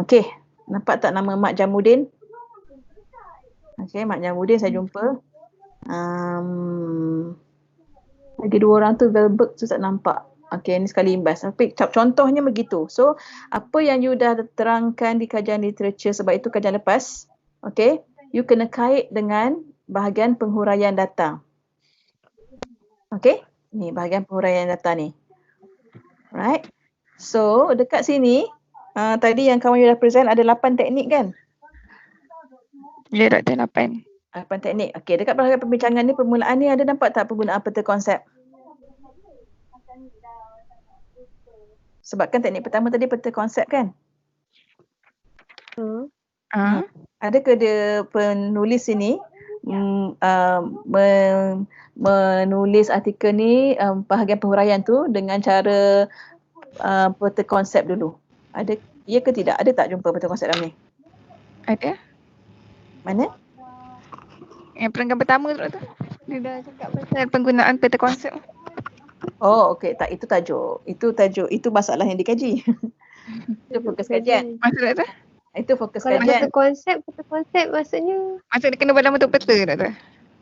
Okey, nampak tak nama Mak Jamuddin? Okey, Mak Jamuddin saya jumpa. Lagi dua orang tu Wilberg tu tak nampak. Okey, ni sekali imbas. Tapi contohnya begitu. So, apa yang you dah terangkan di kajian literature, sebab itu kajian lepas, okey, you kena kait dengan bahagian penghuraian data. Okey, ni bahagian penghuraian data ni. Right. So, dekat sini tadi yang kawan you dah present ada 8 teknik kan? Ya, Doktor, 8. 8 teknik. Okey, dekat bahagian perbincangan ni, permulaan ni ada nampak tak penggunaan peta konsep? Sebab kan teknik pertama tadi peta konsep kan? Adakah dia penulis ini menulis artikel ni bahagian penghuraian tu dengan cara peta konsep dulu? Ada, ya ke tidak? Ada tak jumpa peta konsep dalam ni? Ada. Mana? Yang perenggan pertama tu. Dia dah cakap pasal penggunaan peta konsep. Oh, okey. Tak, itu tajuk. Itu masalah yang dikaji. Itu fokus kajian. Maksud tu? Itu fokus Kalau kajian. peta konsep maksudnya Maksud dia kena dalam bentuk peta, Doktor?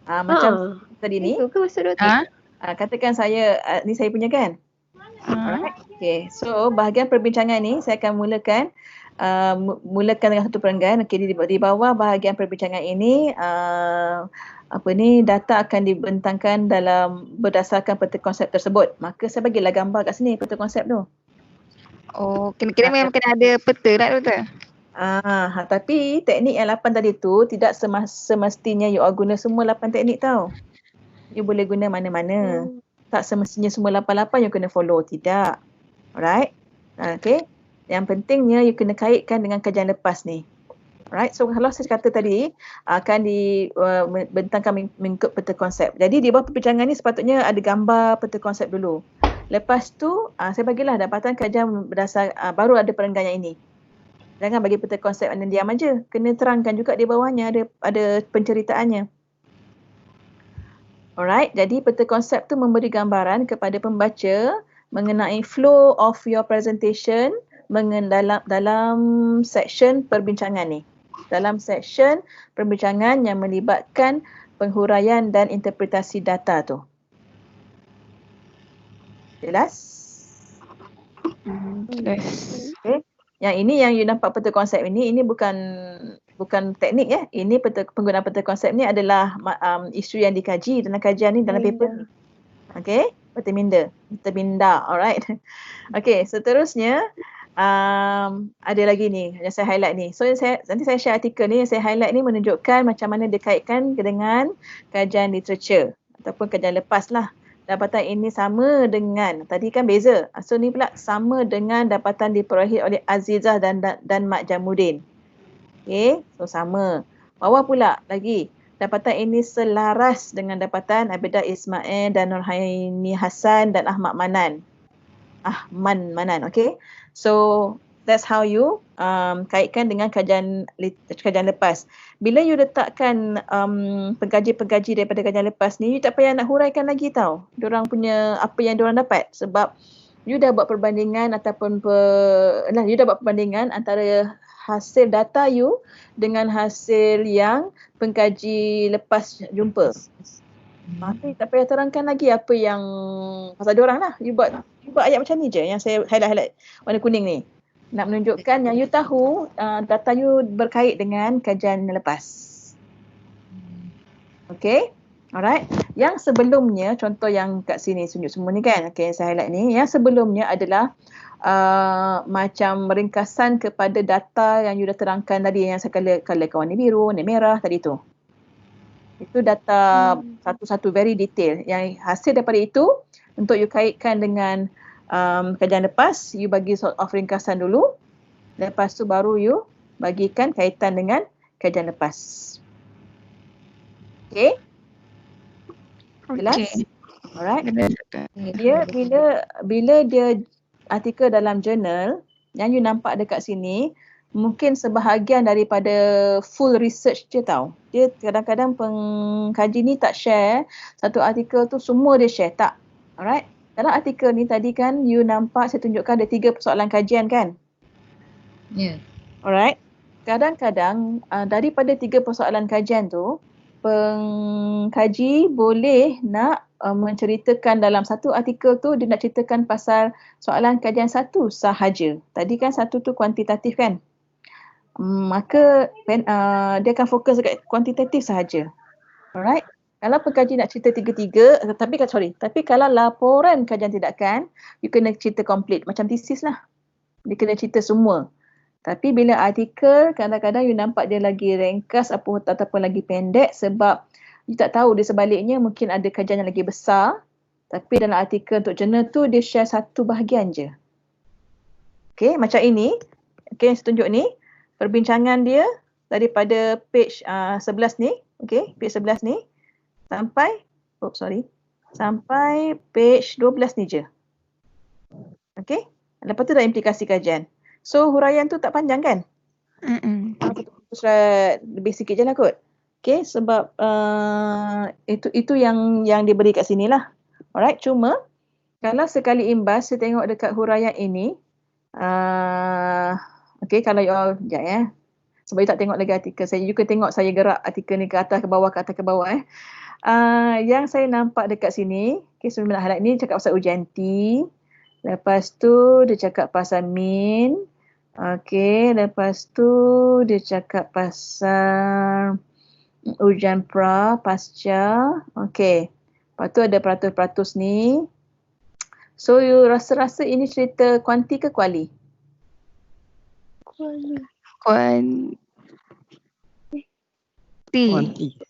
Macam tadi ni. itu ke maksud doktor? Katakan saya, ni saya punya kan? Alright. Okay, so bahagian perbincangan ni saya akan mulakan dengan satu perenggan. Okay, di bawah bahagian perbincangan ini data akan dibentangkan dalam berdasarkan peta konsep tersebut. Maka saya bagilah gambar kat sini peta konsep tu. Oh, kira-kira memang kena ada peta tak, Doktor? Tapi teknik yang 8 tadi tu tidak semestinya you all guna semua 8 teknik tau. You boleh guna mana-mana. Tak semestinya semua 8-8 you kena follow, tidak. Alright. Okay. Yang pentingnya you kena kaitkan dengan kajian lepas ni. Alright. So kalau saya kata tadi akan dibentangkan mengikut peta konsep. Jadi di bawah perbincangan ni sepatutnya ada gambar peta konsep dulu. Lepas tu saya bagilah dapatan kajian berdasar baru ada perenggan yang ini. Jangan bagi peta konsep dan diam aja. Kena terangkan juga di bawahnya ada penceritaannya. Alright, jadi peta konsep tu memberi gambaran kepada pembaca mengenai flow of your presentation dalam section perbincangan ni. Dalam section perbincangan yang melibatkan penghuraian dan interpretasi data tu. Jelas? Jelas. Okay. Yang ini yang you nampak peta konsep ini bukan teknik ya. Ini penggunaan peta konsep ni adalah isu yang dikaji dalam kajian ni dalam paper ni. Okey, peta minda. Alright. Okey, seterusnya ada lagi ni yang saya highlight ni. So nanti saya share artikel ni yang saya highlight ni menunjukkan macam mana dikaitkan dengan kajian literature ataupun kajian lepas lah. dapatan ini sama dengan, tadi kan beza. So ni pula sama dengan dapatan diperolehi oleh Azizah dan Mak Jamuddin. Okay, so sama. Bawah pula lagi, dapatan ini selaras dengan dapatan Abedah Ismail dan Nurhaini Hassan dan Ahmad Manan. Okay. So that's how you kaitkan dengan kajian lepas. Bila you letakkan pengkaji-pengkaji daripada kajian lepas ni, you tak payah nak huraikan lagi tau. Diorang punya apa yang diorang dapat, sebab you dah buat perbandingan ataupun you dah buat perbandingan antara hasil data you dengan hasil yang pengkaji lepas jumpa. Tapi tak payah terangkan lagi apa yang pasal diorang lah. You buat ayat macam ni je yang saya highlight warna kuning ni. Nak menunjukkan yang you tahu data you berkait dengan kajian lepas. Okay, alright. Yang sebelumnya, contoh yang kat sini tunjuk semua ni kan. Okay, saya highlight ni. Yang sebelumnya adalah macam ringkasan kepada data yang you dah terangkan tadi, yang saya color warna biru, warna merah tadi tu. Itu data satu-satu very detail. Yang hasil daripada itu, untuk you kaitkan dengan kajian lepas, you bagi sort of ringkasan dulu. Lepas tu baru you bagikan kaitan dengan kajian lepas. Okay? Jelas? Okay. Alright. Dia bila dia artikel dalam jurnal, yang you nampak dekat sini, mungkin sebahagian daripada full research je tau. Dia kadang-kadang pengkaji ni tak share satu artikel tu semua dia share, tak. Alright. Dalam artikel ni tadi kan you nampak saya tunjukkan ada 3 persoalan kajian kan? Ya. Alright. Kadang-kadang daripada 3 persoalan kajian tu, pengkaji boleh nak menceritakan dalam satu artikel tu, dia nak ceritakan pasal soalan kajian satu sahaja. Tadi kan satu tu kuantitatif kan? Maka dia akan fokus dekat kuantitatif sahaja. Alright. Kalau pengkaji nak cerita tiga-tiga, tapi kalau laporan kajian tindakan, you kena cerita komplit. Macam thesis lah. Dia kena cerita semua. Tapi bila artikel, kadang-kadang you nampak dia lagi ringkas ataupun lagi pendek sebab you tak tahu di sebaliknya mungkin ada kajian yang lagi besar. Tapi dalam artikel untuk jurnal tu, dia share satu bahagian je. Okay, macam ini. Okay, yang saya tunjuk ni. Perbincangan dia daripada page 11 ni. Okay, page 11 ni. Sampai page 12 ni je. Okay. Lepas tu dah implikasi kajian. So huraian tu tak panjang kan? Surat lebih sikit je lah kot. Okay, sebab itu yang diberi kat sini lah. Alright, cuma kalau sekali imbas saya tengok dekat huraian ini. Okay, kalau you all, sekejap ya. Sebab you tak tengok lagi artikel saya. You can tengok saya gerak artikel ni ke atas ke bawah Yang saya nampak dekat sini, okay, sebelum nak highlight ni cakap pasal ujian T. Lepas tu dia cakap pasal min. Okay, lepas tu dia cakap pasal ujian pra, pasca. Okay, lepas tu ada peratus-peratus ni. So you rasa-rasa ini cerita kuanti ke kuali? Kuanti.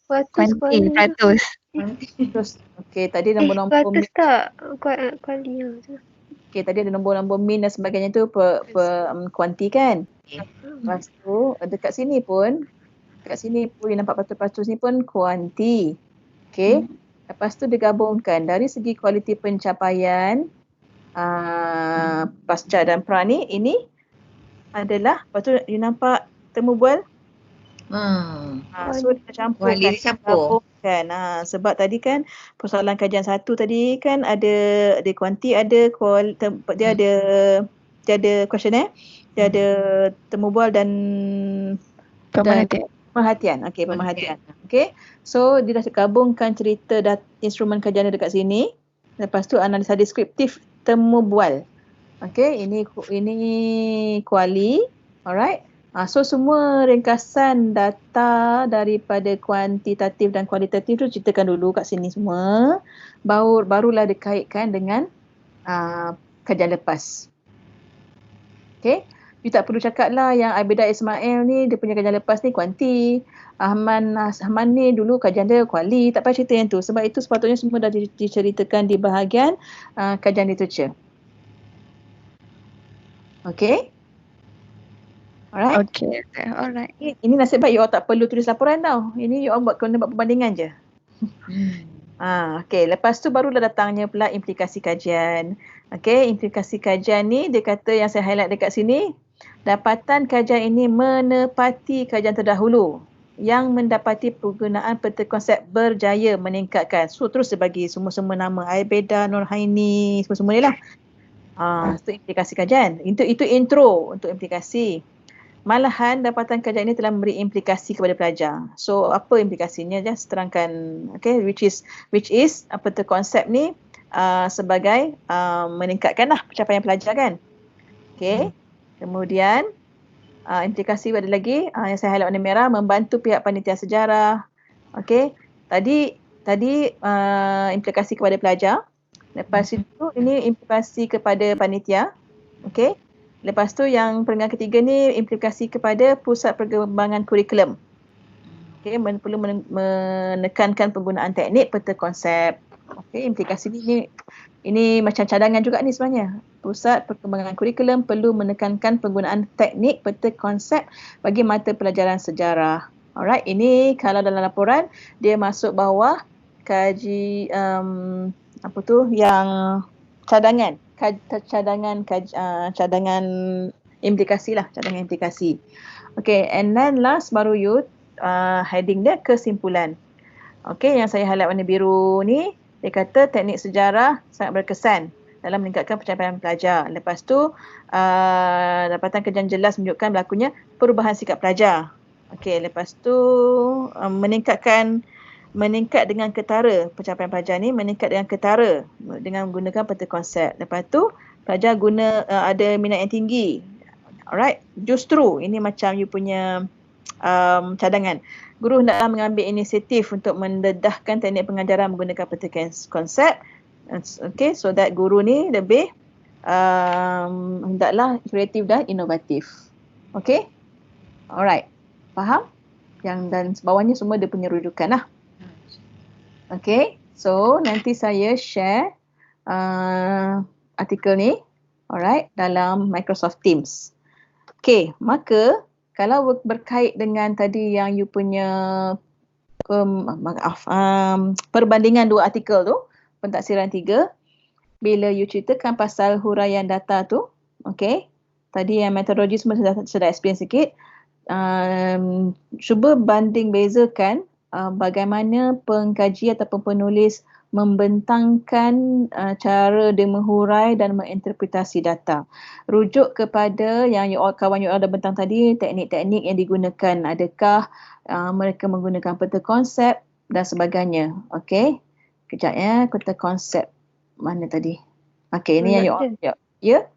Peratus. Okay, tadi nombor-nombor min. Peratus tak kuali. Okay, tadi ada nombor-nombor min dan sebagainya tu kuanti kan. Lepas tu dekat sini pun yang nampak peratus-peratus ni pun kuanti. Okay. Lepas tu digabungkan dari segi kualiti pencapaian pasca dan pra ni, ini adalah, lepas tu you nampak temu bual. So dia campurkan. Sebab tadi kan persoalan kajian satu tadi kan ada kuanti, dia ada questionnaire, dia ada temu bual dan pemerhatian. Okey, pemerhatian. Okey. So dia dah gabungkan cerita instrumen kajian dekat sini. Lepas tu analisa deskriptif temu bual. Okey, ini kuali. Alright. So semua ringkasan data daripada kuantitatif dan kualitatif tu ceritakan dulu kat sini semua. Barulah dikaitkan dengan kajian lepas. Okay. You tak perlu cakap lah yang Abida Ismail ni dia punya kajian lepas ni kuanti. Ahman ni dulu kajian dia kuali. Tak payah cerita yang tu. Sebab itu sepatutnya semua dah diceritakan di bahagian kajian literature. Okay? Alright? Okay. Alright. Ini nasib baik you all tak perlu tulis laporan tau. Ini you all kena buat perbandingan je. Okay. Lepas tu barulah datangnya pula implikasi kajian. Okay. Implikasi kajian ni dia kata yang saya highlight dekat sini. Dapatan kajian ini menepati kajian terdahulu yang mendapati penggunaan peta konsep berjaya meningkatkan. So terus dia bagi semua-semua nama. Aibeda, Nurhaini, semua-semua ni lah. Itu implikasi kajian. Itu intro untuk implikasi. Malahan dapatan kajian ini telah memberi implikasi kepada pelajar. So apa implikasinya? Just terangkan. Okay, which is peta konsep ni sebagai meningkatkanlah pencapaian pelajar kan. Okay. Kemudian implikasi ada lagi yang saya highlight warna merah, membantu pihak panitia sejarah. Okey. Tadi implikasi kepada pelajar. Lepas itu ini implikasi kepada panitia. Okey. Lepas tu yang peringkat ketiga ni implikasi kepada pusat perkembangan kurikulum. Okey, perlu menekankan penggunaan teknik peta konsep. Okey, implikasi ini macam cadangan juga ni sebenarnya. Pusat perkembangan kurikulum perlu menekankan penggunaan teknik peta konsep bagi mata pelajaran sejarah. Alright, ini kalau dalam laporan dia masuk bawah kaji yang cadangan implikasi lah, cadangan implikasi. Okay, and then last baru you heading dia kesimpulan. Okay, yang saya highlight warna biru ni dia kata teknik sejarah sangat berkesan dalam meningkatkan pencapaian pelajar. Lepas tu dapatan kajian jelas menunjukkan berlakunya perubahan sikap pelajar. Okey, lepas tu meningkat dengan ketara pencapaian pelajar ni meningkat dengan ketara dengan menggunakan peta konsep. Lepas tu pelajar ada minat yang tinggi. Alright, justru ini macam you punya cadangan. Guru hendaklah mengambil inisiatif untuk mendedahkan teknik pengajaran menggunakan peta konsep. Okay, so that guru ni lebih hendaklah kreatif dan inovatif. Okay, alright, faham? Yang dan bawahnya semua dia punya rujukan lah. Okay, so nanti saya share artikel ni, alright, dalam Microsoft Teams. Okay, maka kalau berkait dengan tadi yang you punya perbandingan dua artikel tu, pentaksiran 3, bila you ceritakan pasal huraian data tu, okay, tadi yang metodologi semua sudah explain sikit, cuba banding bezakan bagaimana pengkaji ataupun penulis membentangkan cara dia menghurai dan menginterpretasi data. Rujuk kepada yang kawan you all dah bentang tadi, teknik-teknik yang digunakan. Adakah mereka menggunakan peta konsep dan sebagainya. Okey. Kejap ya, peta konsep mana tadi? Okey, ini yang you all. Ya?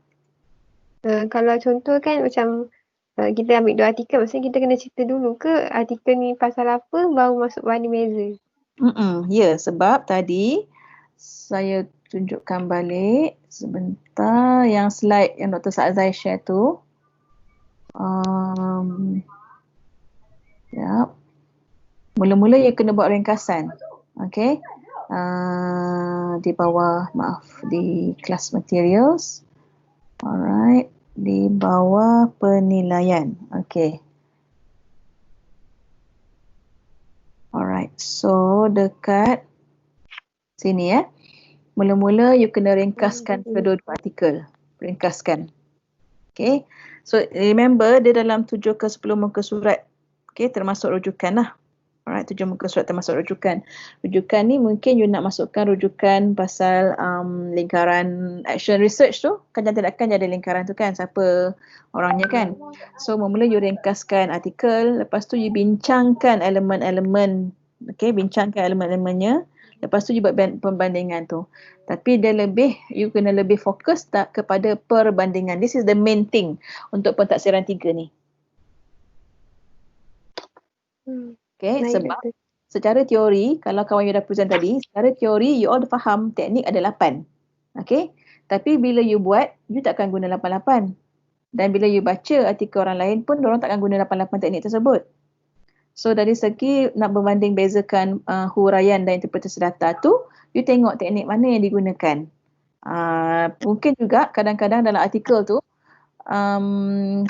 Kalau contoh kan macam kita ambil dua artikel, maksudnya kita kena cerita dulu ke artikel ni pasal apa baru masuk warna beza? Ya, sebab tadi saya tunjukkan balik sebentar yang slide yang Dr. Saazai share tu. Ya. Mula-mula you kena buat ringkasan. Okey. Di bawah, di class materials. Alright. Di bawah penilaian. Okey. Alright, so dekat sini ya. Mula-mula you kena ringkaskan kedua-dua artikel. Ringkaskan. Okay. So remember dia dalam 7 ke 10 muka surat. Okay, termasuk rujukan lah. Alright, 7 muka surat termasuk rujukan. Rujukan ni mungkin you nak masukkan rujukan pasal lingkaran action research tu. Kan tindakan ada lingkaran tu kan. Siapa orangnya kan. So mula-mula you ringkaskan artikel. Lepas tu you bincangkan elemen-elemen. Okay, bincangkan elemen-elemennya. Lepas tu you buat perbandingan tu. Tapi dia you kena lebih fokus tak kepada perbandingan. This is the main thing untuk pentaksiran 3 ni. Okay, sebab secara teori, kalau kawan you dah present tadi, secara teori you all dah faham teknik ada 8. Okay, tapi bila you buat, you takkan guna 8-8. Dan bila you baca artikel orang lain pun, diorang takkan guna 88 teknik tersebut. So dari segi nak berbanding bezakan huraian dan interpretasi data tu, you tengok teknik mana yang digunakan. Mungkin juga kadang-kadang dalam artikel tu,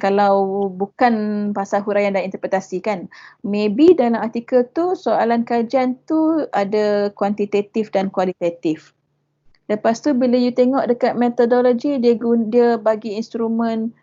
kalau bukan pasal huraian dan interpretasi kan, maybe dalam artikel tu soalan kajian tu ada kuantitatif dan kualitatif. Lepas tu bila you tengok dekat metodologi, dia bagi instrumen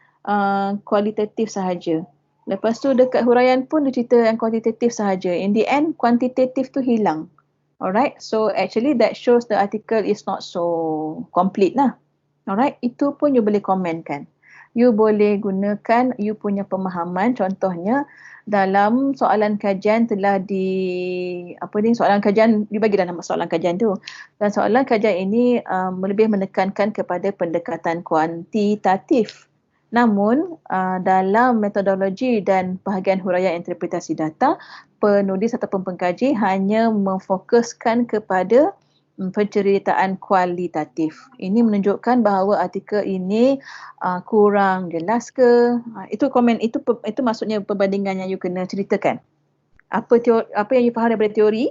kualitatif sahaja. Lepas tu dekat huraian pun dia cerita yang kuantitatif sahaja. In the end, kuantitatif tu hilang. Alright, so actually that shows the article is not so complete lah. Alright, itu pun you boleh komenkan. You boleh gunakan you punya pemahaman, contohnya dalam soalan kajian telah soalan kajian, dibagi dalam soalan kajian tu. Dan soalan kajian ini lebih menekankan kepada pendekatan kuantitatif. Namun dalam metodologi dan bahagian huraian interpretasi data, penulis ataupun pengkaji hanya memfokuskan kepada penceritaan kualitatif. Ini menunjukkan bahawa artikel ini kurang jelas ke? Itu komen, itu maksudnya perbandingan yang you kena ceritakan. Apa yang you faham daripada teori?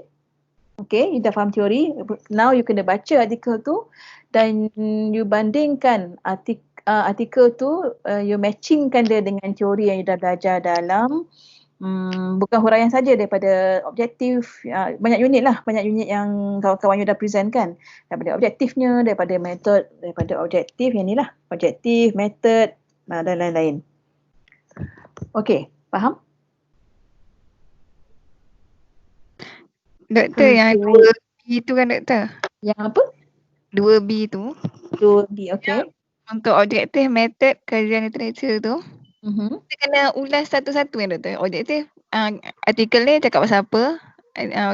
Okay, you dah faham teori. Now you kena baca artikel tu dan you bandingkan artikel tu, you matchingkan dia dengan teori yang you dah belajar dalam bukan huraian saja, daripada objektif, banyak unit yang kawan-kawan you dah present kan, daripada objektifnya, daripada metod, daripada objektif yang ni lah, objektif, metod dan lain-lain. Okey, faham? Doktor, yang 2B tu kan doktor? Yang apa? 2B tu. 2B, okey. Untuk objektif, metod, kajian literatur tu. Kita kena ulas satu-satu kan doktor. Objektif, artikel ni cakap pasal apa.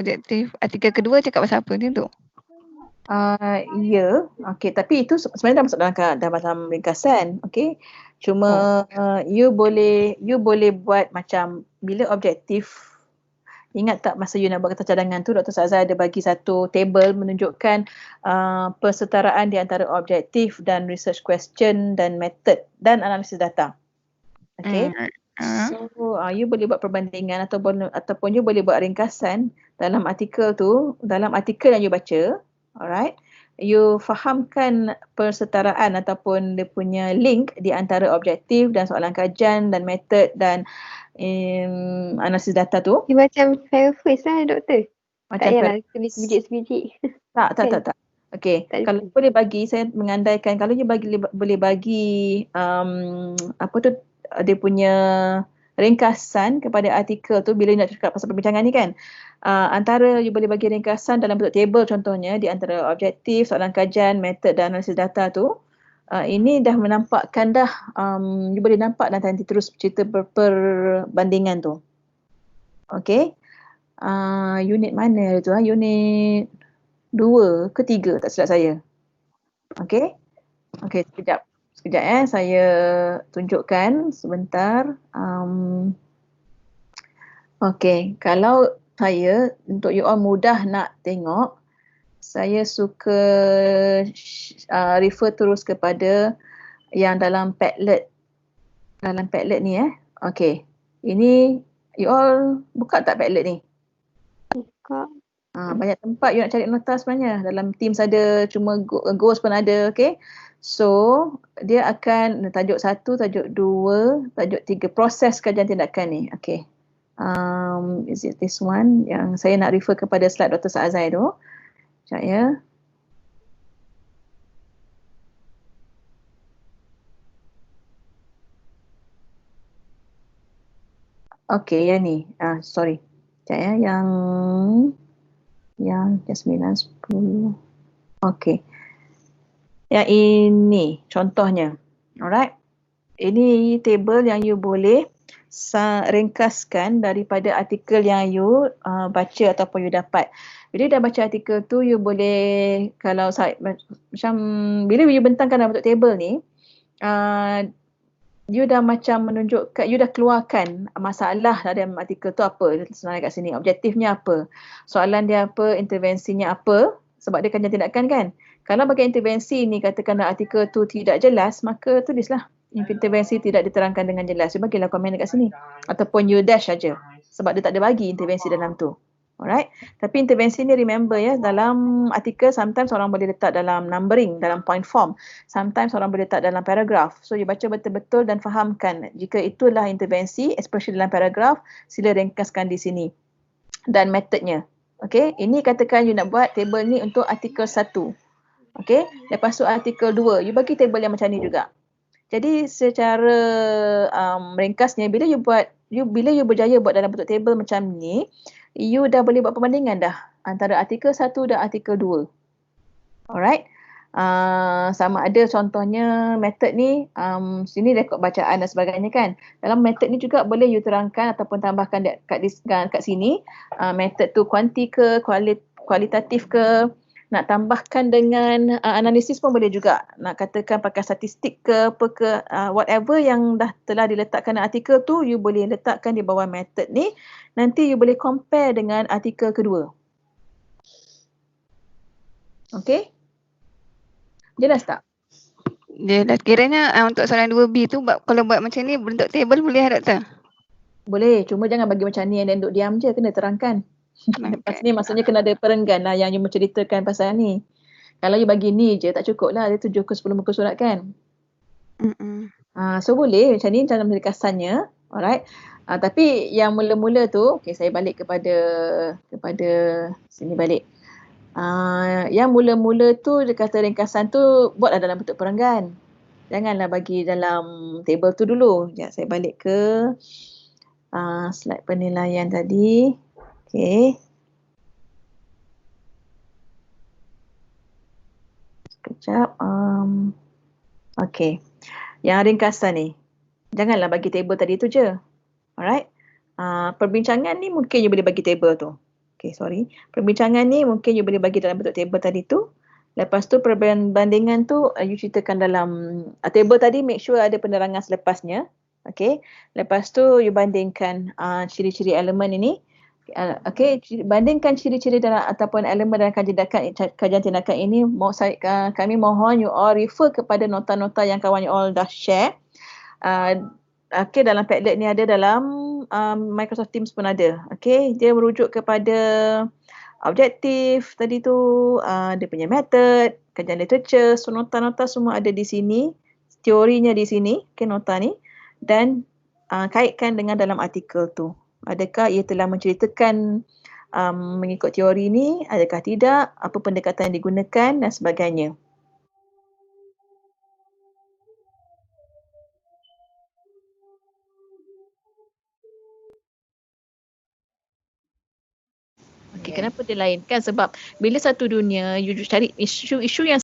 Objektif, artikel kedua cakap pasal apa macam tu. Ya, okey. Tapi itu sebenarnya dah masuk dalam ringkasan, okey. Cuma you boleh buat macam bila objektif. Ingat tak masa you nak buat kertas cadangan tu, Dr. Sazai ada bagi satu table menunjukkan persetaraan di antara objektif dan research question dan method dan analisis data. Okay. So you boleh buat perbandingan ataupun you boleh buat ringkasan dalam artikel tu, dalam artikel yang you baca. Alright. You fahamkan persetaraan ataupun dia punya link di antara objektif dan soalan kajian dan method dan analisis data tu. Dia macam paraphrase lah doktor. Macam tak payahlah tulis sebiji-sebiji. Tak. Okey, kalau boleh bagi, saya mengandaikan kalau you boleh bagi dia punya ringkasan kepada artikel tu bila nak cakap pasal perbincangan ni kan. Antara you boleh bagi ringkasan dalam bentuk table contohnya di antara objektif, soalan kajian, metod dan analisis data tu. Ini dah menampakkan dah, you boleh nampak dan nanti terus cerita perbandingan tu. Okey. Unit mana tu? Unit 2 ke 3 tak silap saya. Okey. Okey, sekejap saya tunjukkan sebentar. Okey, kalau saya untuk you all mudah nak tengok, saya suka refer terus kepada yang dalam Padlet. Dalam Padlet ni Okey. Ini you all buka tak Padlet ni? Buka. Banyak tempat you nak cari nota sebenarnya. Dalam Teams ada, cuma Goals pun ada, okey. So, dia akan tajuk 1, tajuk 2, tajuk 3, proses kajian tindakan ni. Okey. Is it this one? Yang saya nak refer kepada slide Dr. Saazai tu. Sekejap ya. Okey, yang ni. Sorry. Sekejap ya. Yang 9, 10. Okey. Yang ini contohnya. Alright. Ini table yang you boleh ringkaskan daripada artikel yang you baca ataupun you dapat. Bila dah baca artikel tu, you boleh, kalau macam bila you bentangkan dalam bentuk table ni, you dah macam menunjukkan, you dah keluarkan masalah dalam artikel tu apa sebenarnya kat sini, objektifnya apa, soalan dia apa, intervensinya apa, sebab dia kajian tindakan kan. Kalau bagi intervensi ni katakanlah artikel tu tidak jelas, maka tulislah intervensi tidak diterangkan dengan jelas, you bagilah komen dekat sini. Ataupun you dash saja. Sebab dia tak ada bagi intervensi dalam tu. Alright. Tapi intervensi ni remember ya, dalam artikel sometimes orang boleh letak dalam numbering, dalam point form. Sometimes orang boleh letak dalam paragraph. So you baca betul-betul dan fahamkan. Jika itulah intervensi, especially dalam paragraph, sila ringkaskan di sini. Dan metodnya. Okay. Ini katakan you nak buat table ni untuk artikel 1. Okay. Lepas tu artikel 2. You bagi table yang macam ni juga. Jadi secara ringkasnya, bila you berjaya buat dalam bentuk table macam ni, you dah boleh buat perbandingan dah antara artikel 1 dan artikel 2. Alright. Sama ada contohnya method ni, sini rekod bacaan dan sebagainya kan. Dalam method ni juga boleh you terangkan ataupun tambahkan kat sini. Method tu kuanti ke, kualitatif ke, nak tambahkan dengan analisis pun boleh juga. Nak katakan pakai statistik ke, apa ke, whatever yang dah telah diletakkan dalam artikel tu, you boleh letakkan di bawah method ni. Nanti you boleh compare dengan artikel kedua. Okay? Jelas tak? Jelas. Kiranya untuk soalan 2B tu, kalau buat macam ni, bentuk table boleh tak, Doktor? Boleh. Cuma jangan bagi macam ni dan duduk diam je. Kena terangkan. Lepas ni maksudnya kena ada perenggan lah yang you menceritakan pasal ni. Kalau you bagi ni je tak cukup lah. Dia 7 ke 10 muka surat kan. So boleh macam ni cara ringkasannya. Alright. Tapi yang mula-mula tu, okay, saya balik kepada sini balik. Yang mula-mula tu dia kata ringkasan tu buatlah dalam bentuk perenggan. Janganlah bagi dalam table tu dulu. Sekejap saya balik ke slide penilaian tadi. Okay. Sekejap. Okay. Yang ringkasan ni. Janganlah bagi table tadi tu je. Alright. Perbincangan ni mungkin you boleh bagi table tu. Okay, sorry. Perbincangan ni mungkin you boleh bagi dalam bentuk table tadi tu. Lepas tu perbandingan tu you ceritakan dalam table tadi, make sure ada penerangan selepasnya. Okay. Lepas tu you bandingkan ciri-ciri elemen ini. Okay, bandingkan ciri-ciri dalam ataupun elemen dalam kajian tindakan ini. Kami mohon you all refer kepada nota-nota yang kawan you all dah share. Okay, dalam Padlet ni ada, dalam Microsoft Teams pun ada. Okay, dia merujuk kepada objektif tadi tu, dia punya method, kajian literature, so nota-nota semua ada di sini. Teorinya di sini, okay, nota ni. Dan kaitkan dengan dalam artikel tu. Adakah ia telah menceritakan mengikut teori ni, adakah tidak, apa pendekatan yang digunakan dan sebagainya. Okay, kenapa dia lain? Kan sebab bila satu dunia, you cari isu yang